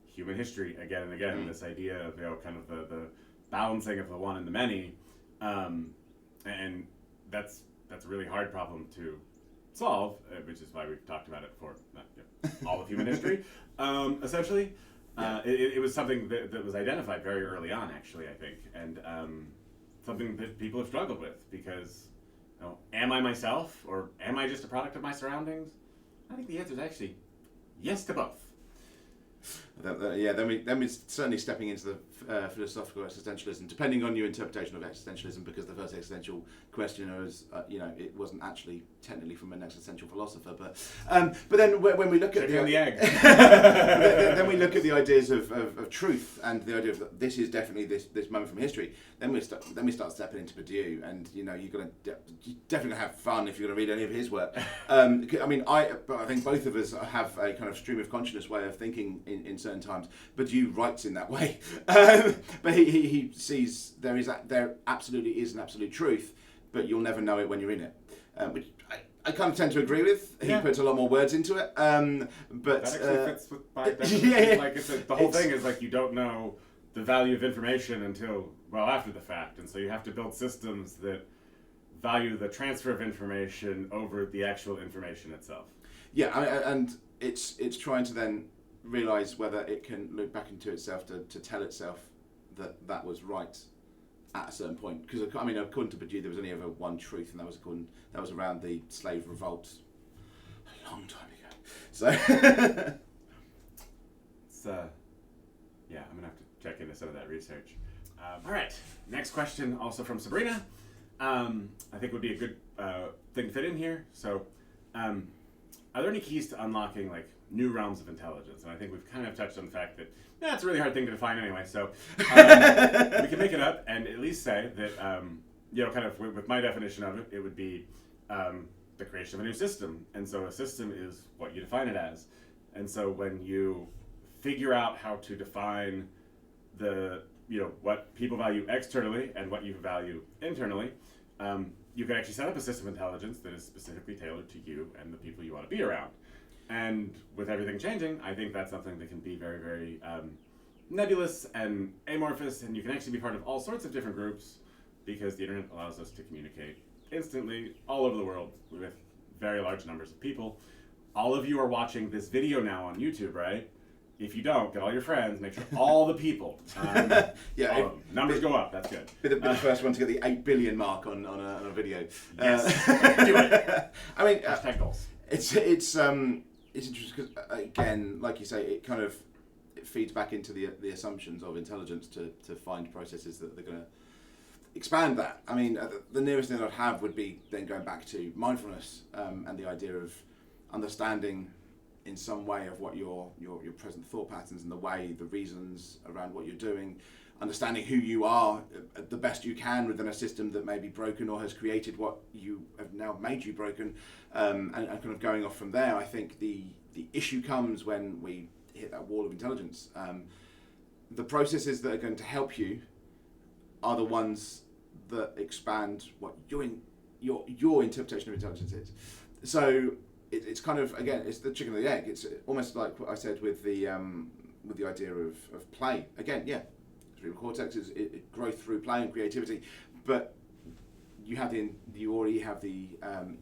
human history again and again. This idea of kind of the balancing of the one and the many, and that's a really hard problem to solve, which is why we've talked about it for all of human history, essentially. It was something that was identified very early on, actually, I think, and something that people have struggled with because, am I myself or am I just a product of my surroundings? I think the answer is actually yes to both. Then we're certainly stepping into the philosophical existentialism, depending on your interpretation of existentialism, because the first existential question was, it wasn't actually technically from an existential philosopher, but then when we look at the egg, then we look at the ideas of truth and the idea of that this is definitely this moment from history. Then we start stepping into Badiou, and you're going to definitely have fun if you're going to read any of his work. I think both of us have a kind of stream of consciousness way of thinking in certain times. Badiou writes in that way, but he sees there absolutely is an absolute truth, but you'll never know it when you're in it, which I kind of tend to agree with. He puts a lot more words into it, but that actually fits with my definition. Like the whole thing is like you don't know the value of information until after the fact, and so you have to build systems that value the transfer of information over the actual information itself. Yeah, and it's trying to then realise whether it can look back into itself to tell itself that was right at a certain point. Because according to Badiou, there was only ever one truth, and that was around the slave revolt a long time ago. So it's I'm gonna have to check into some of that research. All right, next question, also from Sabrina. I think would be a good thing to fit in here. So, are there any keys to unlocking like new realms of intelligence? And I think we've kind of touched on the fact that it's a really hard thing to define anyway. So we can make it up and at least say that kind of with my definition of it, it would be the creation of a new system. And so a system is what you define it as. And so when you figure out how to define what people value externally and what you value internally, you can actually set up a system of intelligence that is specifically tailored to you and the people you want to be around. And with everything changing, I think that's something that can be very, very nebulous and amorphous, and you can actually be part of all sorts of different groups because the internet allows us to communicate instantly all over the world with very large numbers of people. All of you are watching this video now on YouTube, right? If you don't, get all your friends, make sure all the people, numbers go up, that's good. Be the first one to get the 8 billion mark on a video. Yes, do it. I mean, hashtag goals. It's interesting because, again, like you say, it feeds back into the assumptions of intelligence to find processes that they're going to expand that. I mean, the nearest thing I'd have would be then going back to mindfulness and the idea of understanding in some way of what your present thought patterns and the reasons around what you're doing, understanding who you are the best you can within a system that may be broken or has created what you have now made you broken, and kind of going off from there. I think the issue comes when we hit that wall of intelligence. The processes that are going to help you are the ones that expand what your interpretation of intelligence is. So it's kind of, again, it's the chicken and the egg. It's almost like what I said with the idea of play. Again, yeah, cerebral cortex is growth through play and creativity, but you already have the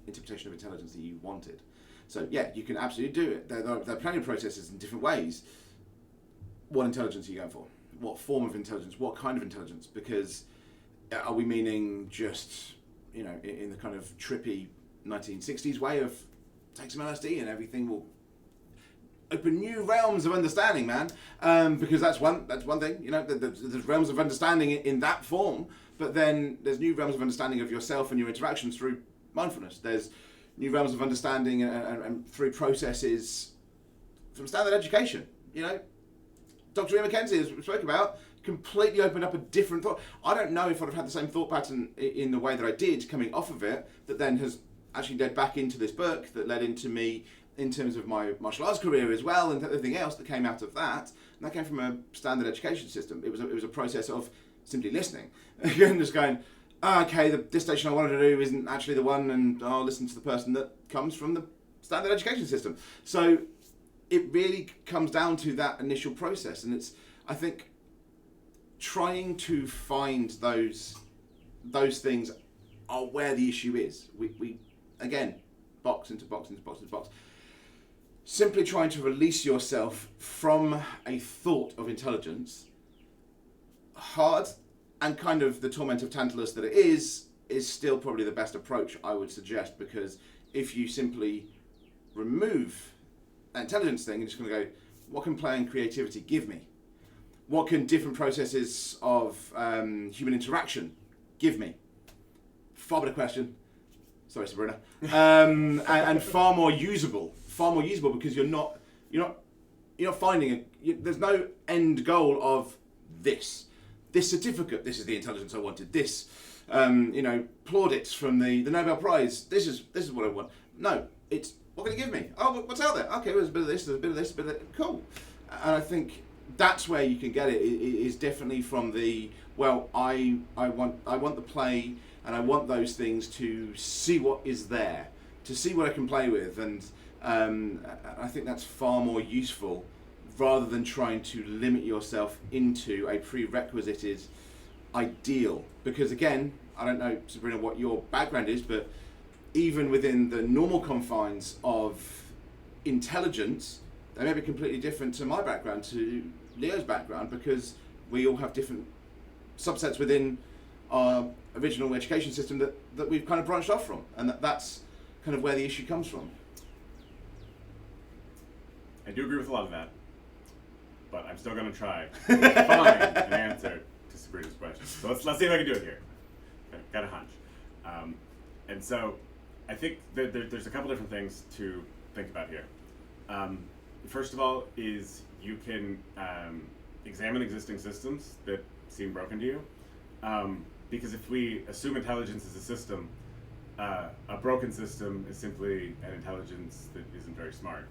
interpretation of intelligence that you wanted. So yeah, you can absolutely do it. There are plenty of processes in different ways. What intelligence are you going for? What form of intelligence? What kind of intelligence? Because are we meaning just, in the kind of trippy 1960s way of take some LSD and everything will open new realms of understanding, man? Because that's one thing. There's realms of understanding in that form, but then there's new realms of understanding of yourself and your interactions through mindfulness. There's new realms of understanding and through processes from standard education. Dr. Ian Mackenzie, as we spoke about, completely opened up a different thought. I don't know if I'd have had the same thought pattern in the way that I did coming off of it, that then has actually led back into this book, that led into me in terms of my martial arts career as well, and everything else that came out of that. And that came from a standard education system. It was a process of simply listening. And just going, okay, the dissertation I wanted to do isn't actually the one, and I'll listen to the person that comes from the standard education system. So it really comes down to that initial process, and it's, I think, trying to find those things are where the issue is. We again, box into box into box into box. Simply trying to release yourself from a thought of intelligence, hard, and kind of the torment of Tantalus that it is still probably the best approach, I would suggest, because if you simply remove that intelligence thing and just going to go, what can play and creativity give me? What can different processes of human interaction give me? Far better question. Sorry, Sabrina. And far more usable because you're not finding there's no end goal of this certificate. This is the intelligence I wanted. This, plaudits from the Nobel Prize. This is what I want. No, it's what can it give me? Oh, what's out there? Okay, well, there's a bit of this, there's a bit of this, a bit of that. Cool. And I think that's where you can get it. Is definitely from the, well, I want the play, and I want those things to see what is there, to see what I can play with, and I think that's far more useful rather than trying to limit yourself into a prerequisited ideal. Because again, I don't know, Sabrina, what your background is, but even within the normal confines of intelligence, they may be completely different to my background, to Leo's background, because we all have different subsets within our original education system that we've kind of branched off from, and that's kind of where the issue comes from. I do agree with a lot of that, but I'm still going to try to find an answer to Sabrina's question. So let's see if I can do it here. Okay, got a hunch. And so I think there's a couple different things to think about here. First of all is you can examine existing systems that seem broken to you. Because if we assume intelligence is a system, a broken system is simply an intelligence that isn't very smart.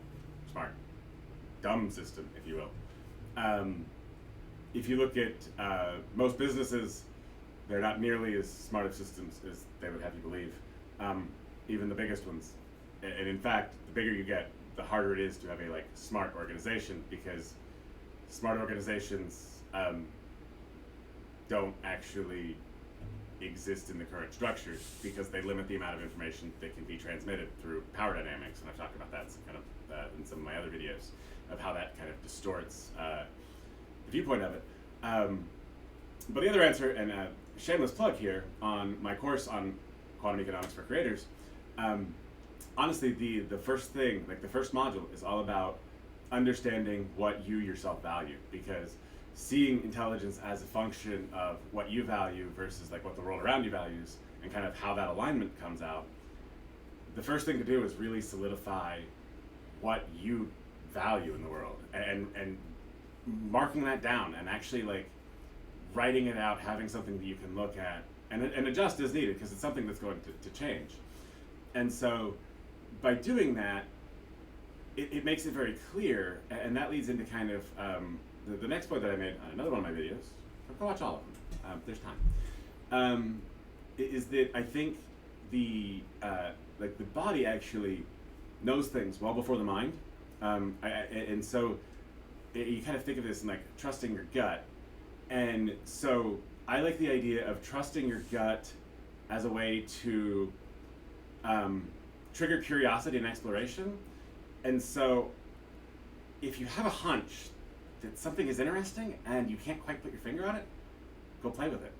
Dumb system, if you will. If you look at most businesses, they're not nearly as smart of systems as they would have you believe. Even the biggest ones. And in fact, the bigger you get, the harder it is to have a smart organization, because smart organizations don't actually exist in the current structures, because they limit the amount of information that can be transmitted through power dynamics, and I've talked about that in some of my other videos of how that kind of distorts the viewpoint of it. But the other answer, and shameless plug here, on my course on quantum economics for creators, honestly, the first thing, the first module, is all about understanding what you yourself value, because seeing intelligence as a function of what you value versus what the world around you values, and kind of how that alignment comes out, the first thing to do is really solidify what you value in the world, and marking that down, and actually writing it out, having something that you can look at and adjust as needed, because it's something that's going to change. And so by doing that, it makes it very clear, and that leads into kind of the next point that I made on another one of my videos. Go watch all of them. There's time. Is that I think the body actually knows things well before the mind, and so you kind of think of this in like trusting your gut, and so I like the idea of trusting your gut as a way to trigger curiosity and exploration. And so if you have a hunch that something is interesting and you can't quite put your finger on it, go play with it.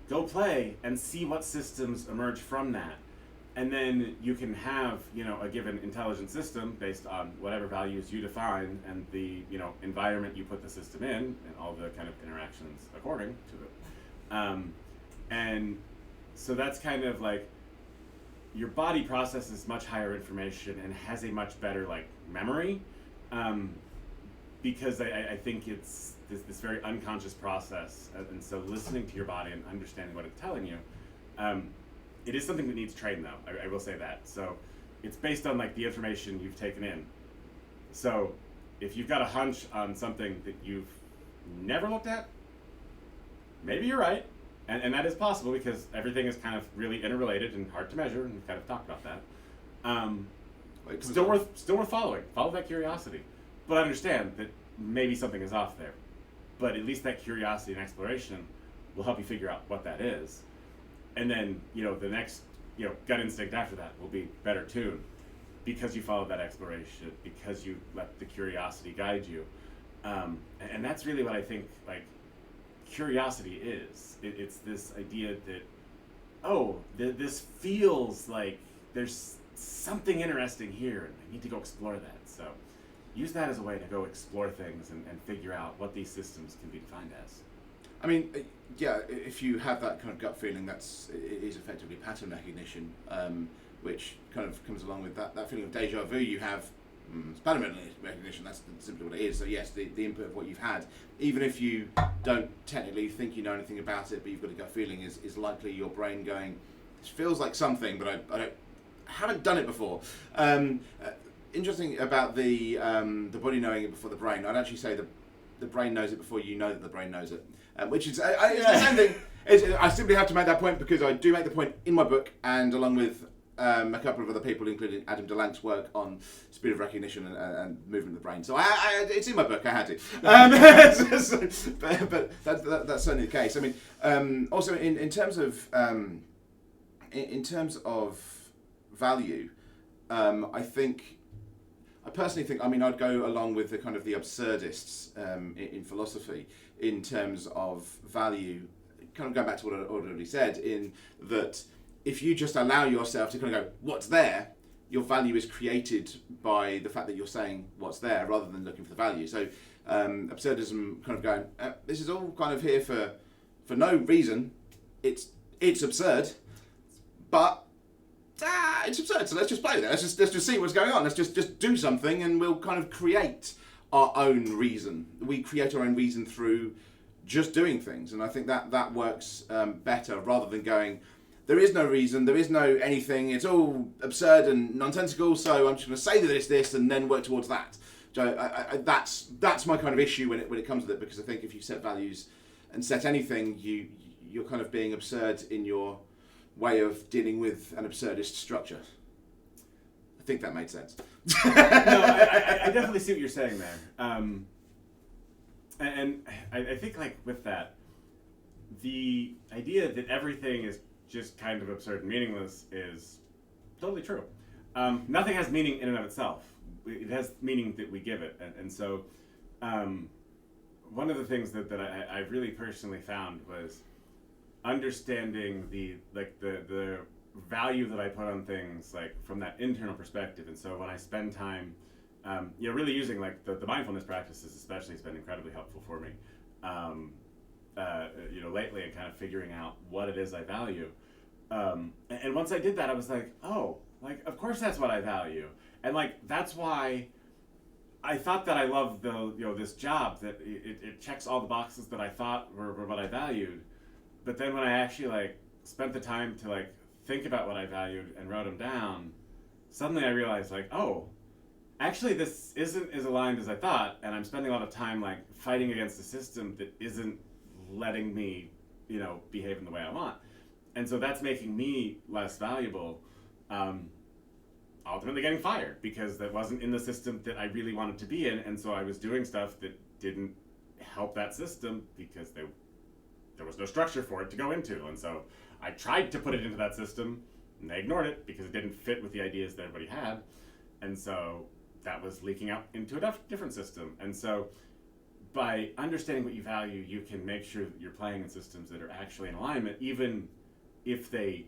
Go play and see what systems emerge from that. And then you can have, a given intelligent system based on whatever values you define and the, environment you put the system in and all the kind of interactions according to it. And so that's kind of like your body processes much higher information and has a much better memory, because I think it's this very unconscious process, and so listening to your body and understanding what it's telling you, it is something that needs trained though. I will say that. So it's based on the information you've taken in. So if you've got a hunch on something that you've never looked at, maybe you're right. And that is possible because everything is kind of really interrelated and hard to measure, and we've kind of talked about that. Still worth following. Follow that curiosity. But understand that maybe something is off there. But at least that curiosity and exploration will help you figure out what that is. And then, the next, gut instinct after that will be better tuned because you followed that exploration, because you let the curiosity guide you. And that's really what I think, curiosity is. It's this idea that, this feels like there's something interesting here and I need to go explore that. So use that as a way to go explore things and figure out what these systems can be defined as. I mean, yeah, if you have that kind of gut feeling, it is effectively pattern recognition, which kind of comes along with that feeling of deja vu you have. It's pattern recognition, that's simply what it is. So yes, the input of what you've had, even if you don't technically think you know anything about it, but you've got a gut feeling, is likely your brain going, this feels like something, but I haven't done it before. Interesting about the body knowing it before the brain. I'd actually say the brain knows it before you know that the brain knows it, which is it's the same thing. I simply have to make that point because I do make the point in my book, and along with a couple of other people, including Adam DeLange's work on speed of recognition and movement of the brain. So it's in my book. I had to, but that's certainly the case. I mean, also in terms of value, I personally think. I mean, I'd go along with the kind of the absurdists in philosophy in terms of value. Kind of going back to what I already said, in that if you just allow yourself to kind of go, what's there, your value is created by the fact that you're saying what's there rather than looking for the value. So absurdism kind of going, this is all kind of here for no reason. It's absurd, but it's absurd. So let's just play with it. Let's just see what's going on. Let's just do something, and we'll kind of create our own reason. We create our own reason through just doing things, and I think that works better rather than going, there is no reason, there is no anything, it's all absurd and nonsensical, so I'm just going to say that it's this and then work towards that. So that's my kind of issue when it comes to it, because I think if you set values and set anything, you're kind of being absurd in your way of dealing with an absurdist structure. I think that made sense. No, I definitely see what you're saying there. And I think with that, the idea that everything is just kind of absurd and meaningless is totally true. Nothing has meaning in and of itself. It has meaning that we give it. And so one of the things that I really personally found was understanding the value that I put on things from that internal perspective. And so when I spend time really using the mindfulness practices especially has been incredibly helpful for me lately, and kind of figuring out what it is I value. And once I did that, I was like, of course that's what I value. And that's why I thought that I loved this job, that it checks all the boxes that I thought were what I valued, but then when I actually like spent the time to like think about what I valued and wrote them down, suddenly I realized like, oh, actually this isn't as aligned as I thought, and I'm spending a lot of time like fighting against a system that isn't letting me, behave in the way I want, and so that's making me less valuable. Ultimately getting fired because that wasn't in the system that I really wanted to be in, and so I was doing stuff that didn't help that system because there was no structure for it to go into, and so I tried to put it into that system, and they ignored it because it didn't fit with the ideas that everybody had, and so that was leaking out into a different system. And so by understanding what you value, you can make sure that you're playing in systems that are actually in alignment, even if they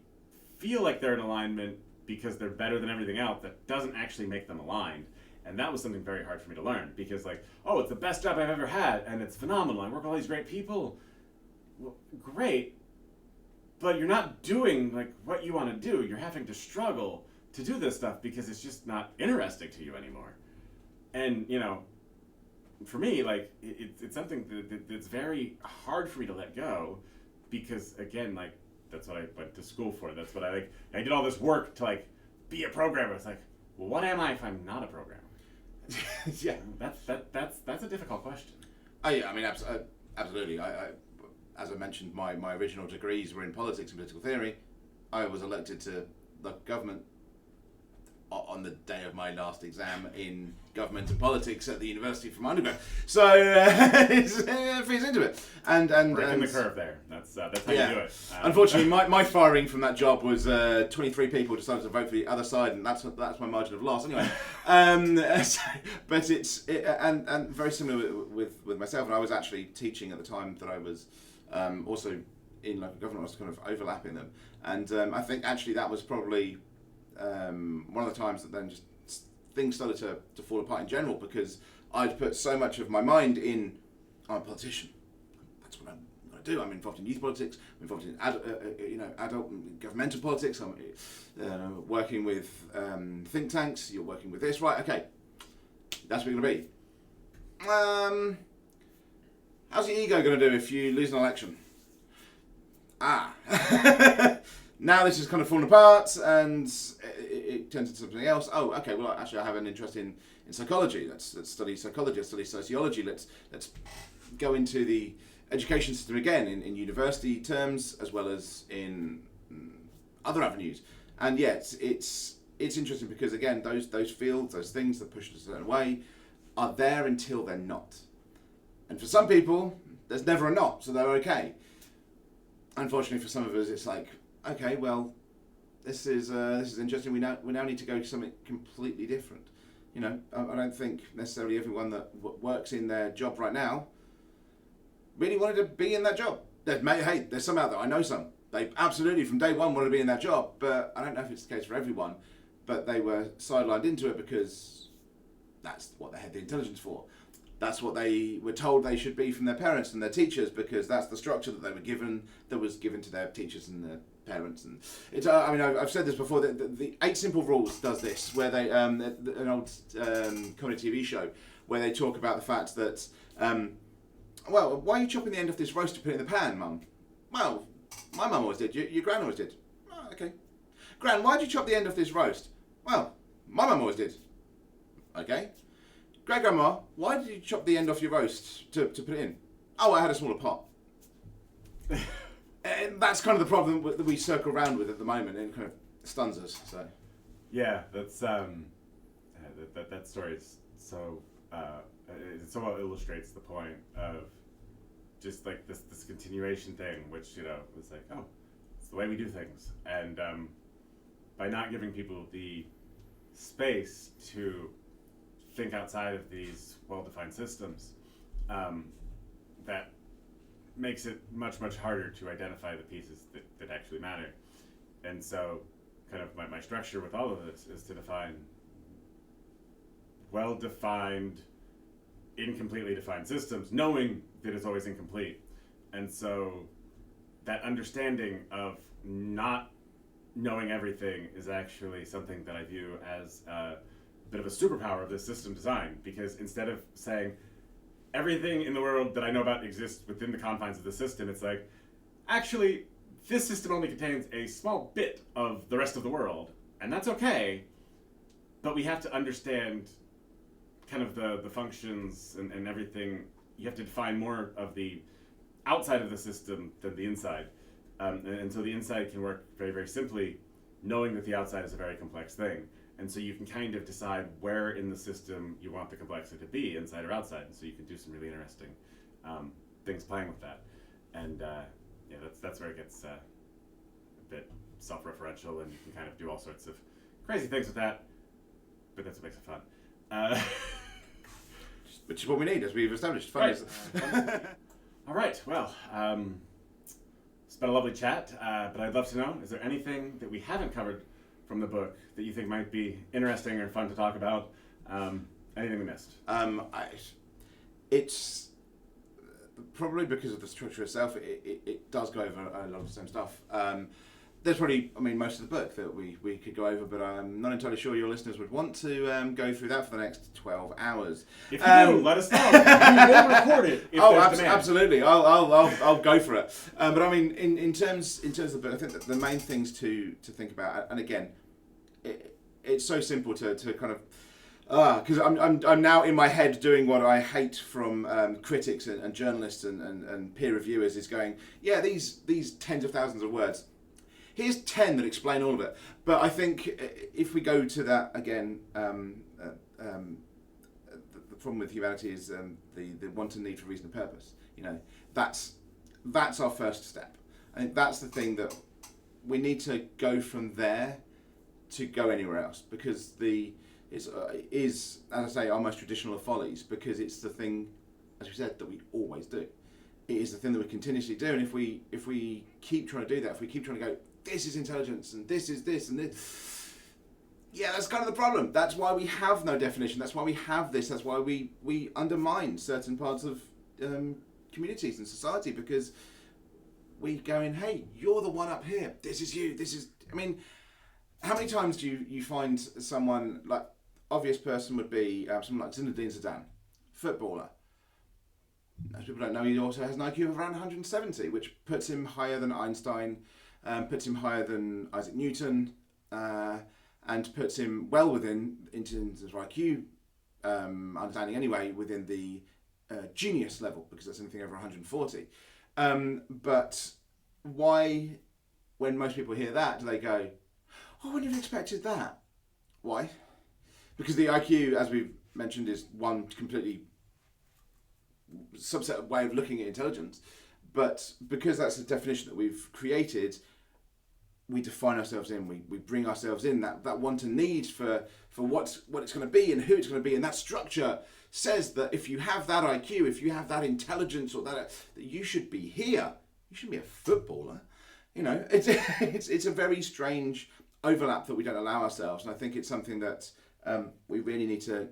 feel like they're in alignment because they're better than everything else. That doesn't actually make them aligned. And that was something very hard for me to learn, because like, oh, it's the best job I've ever had and it's phenomenal, I work with all these great people. Well, great, but you're not doing like what you want to do. You're having to struggle to do this stuff because it's just not interesting to you anymore. And for me, like it's something that's very hard for me to let go, because again, like that's what I went to school for. That's what I did all this work to like be a programmer. It's like, well, what am I if I'm not a programmer? Yeah, that's a difficult question. Oh yeah, I mean absolutely. I as I mentioned, my original degrees were in politics and political theory. I was elected to local government on the day of my last exam in government and politics at the university for my undergrad. So it feeds into it. And breaking the curve there. That's how you do it. Unfortunately, my firing from that job was 23 people decided to vote for the other side, and that's my margin of loss anyway. But it's very similar with myself. And I was actually teaching at the time that I was also in local government. I was kind of overlapping them, and I think actually that was probably one of the times that then just things started to fall apart in general, because I'd put so much of my mind in, I'm a politician, that's what I'm going to do. I'm involved in youth politics, I'm involved in adult governmental politics, I'm working with think tanks, you're working with this, right, okay, that's what you're going to be. How's your ego going to do if you lose an election? Now this is kind of fallen apart, and it turns into something else. Oh, okay. Well, actually, I have an interest in psychology. Let's study psychology. Let's study sociology. Let's go into the education system again in university terms as well as in other avenues. And yet, it's interesting because again, those fields, those things that push us a certain way, are there until they're not. And for some people, there's never a not, so they're okay. Unfortunately, for some of us, it's like, okay, well, this is interesting. We now need to go to something completely different. I don't think necessarily everyone that works in their job right now really wanted to be in that job. There's some out there. I know some. They absolutely from day one wanted to be in that job, but I don't know if it's the case for everyone. But they were sidelined into it because that's what they had the intelligence for. That's what they were told they should be from their parents and their teachers, because that's the structure that they were given, that was given to their teachers and their parents. And it's, I've said this before, the 8 Simple Rules does this, where they, an old comedy TV show, where they talk about the fact that, well, why are you chopping the end off this roast to put it in the pan, Mum? Well, my mum always did, your gran always did. Oh, okay. Gran, why did you chop the end off this roast? Well, my mum always did. Okay. Great grandma, why did you chop the end off your roast to put it in? Oh, I had a smaller pot. And that's kind of the problem that we circle around with at the moment, and kind of stuns us. So, yeah, that's that story is so it so well illustrates the point of just like this continuation thing, which was like, oh, it's the way we do things, and by not giving people the space to think outside of these well-defined systems, that makes it much harder to identify the pieces that actually matter. And so kind of my structure with all of this is to define well-defined, incompletely defined systems, knowing that it's always incomplete. And so that understanding of not knowing everything is actually something that I view as bit of a superpower of this system design, because instead of saying everything in the world that I know about exists within the confines of the system, it's like, actually, this system only contains a small bit of the rest of the world, and that's okay, but we have to understand kind of the functions and everything. You have to define more of the outside of the system than the inside. And so the inside can work very, very simply, knowing that the outside is a very complex thing. And so you can kind of decide where in the system you want the complexity to be, inside or outside. And so you can do some really interesting things playing with that. And yeah, that's where it gets a bit self-referential, and you can kind of do all sorts of crazy things with that. But that's what makes it fun. Which is what we need, as we've established. Fun Right. is All right, well, it's been a lovely chat, but I'd love to know, is there anything that we haven't covered from the book that you think might be interesting or fun to talk about? Anything we missed? It's probably because of the structure itself, it does go over a lot of the same stuff. There's probably, most of the book that we could go over, but I'm not entirely sure your listeners would want to go through that for the next 12 hours. If you do, let us know. We will record it if there's demand. Absolutely. I'll go for it. But in terms of the book, I think that the main things to think about, and again, it's so simple to kind of, because I'm now in my head doing what I hate from critics and journalists and peer reviewers, is going, yeah, these tens of thousands of words. Here's 10 that explain all of it. But I think if we go to that again, the problem with humanity is the want and need for reason and purpose. That's our first step. I think that's the thing that we need to go from there to go anywhere else, because is, as I say, our most traditional of follies, because it's the thing, as we said, that we always do. It is the thing that we continuously do, and if we keep trying to do that, if we keep trying to go, this is intelligence, and this is this, and this, yeah, that's kind of the problem. That's why we have no definition. That's why we have this. That's why we undermine certain parts of communities and society, because we go in, hey, you're the one up here. This is you. This is, how many times do you find someone, like, obvious person would be someone like Zinedine Zidane, footballer. Most people don't know he also has an IQ of around 170, which puts him higher than Einstein, puts him higher than Isaac Newton, and puts him well within, in terms of IQ understanding anyway, within the genius level, because that's anything over 140. But why, when most people hear that, do they go, oh, I wouldn't have expected that? Why? Because the IQ, as we've mentioned, is one completely subset way of looking at intelligence, but because that's the definition that we've created, we define ourselves in, we bring ourselves in, that want and need for what it's going to be and who it's going to be, and that structure says that if you have that IQ, if you have that intelligence, or that you should be here, you shouldn't be a footballer. It's a very strange overlap that we don't allow ourselves, and I think it's something that we really need to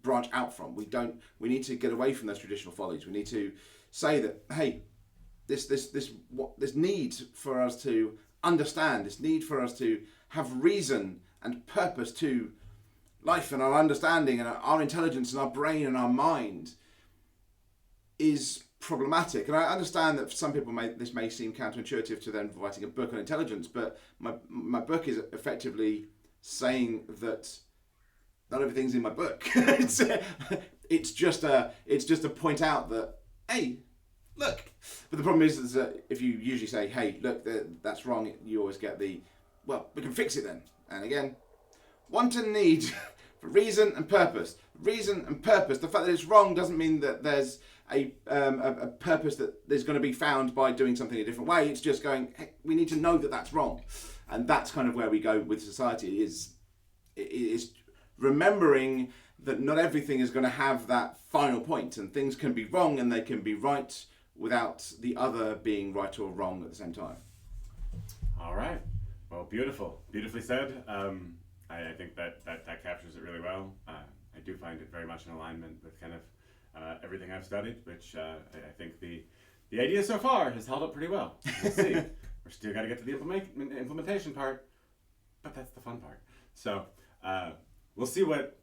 branch out from. We need to get away from those traditional follies. We need to say that, hey, this need for us to understand, this need for us to have reason and purpose to life and our understanding and our intelligence and our brain and our mind is problematic. And I understand that for some people this may seem counterintuitive to them writing a book on intelligence, but my book is effectively saying that not everything's in my book. It's just to point out that, hey, look. But the problem is that if you usually say, hey, look, that's wrong, you always get well, we can fix it then. And again, want and need for reason and purpose. Reason and purpose. The fact that it's wrong doesn't mean that there's a purpose that is going to be found by doing something a different way. It's just going, hey, we need to know that that's wrong. And that's kind of where we go with society, is remembering that not everything is going to have that final point, and things can be wrong and they can be right without the other being right or wrong at the same time. All right. Well, beautifully said. I think that captures it really well. I do find it very much in alignment with kind of everything I've studied, which I think the idea so far has held up pretty well. We'll see. We're still got to get to the implementation part, but that's the fun part. So we'll see what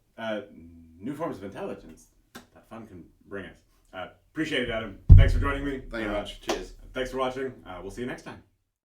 new forms of intelligence that fun can bring us. Appreciate it, Adam. Thanks for joining me. Thank you very much. Cheers. Thanks for watching. We'll see you next time.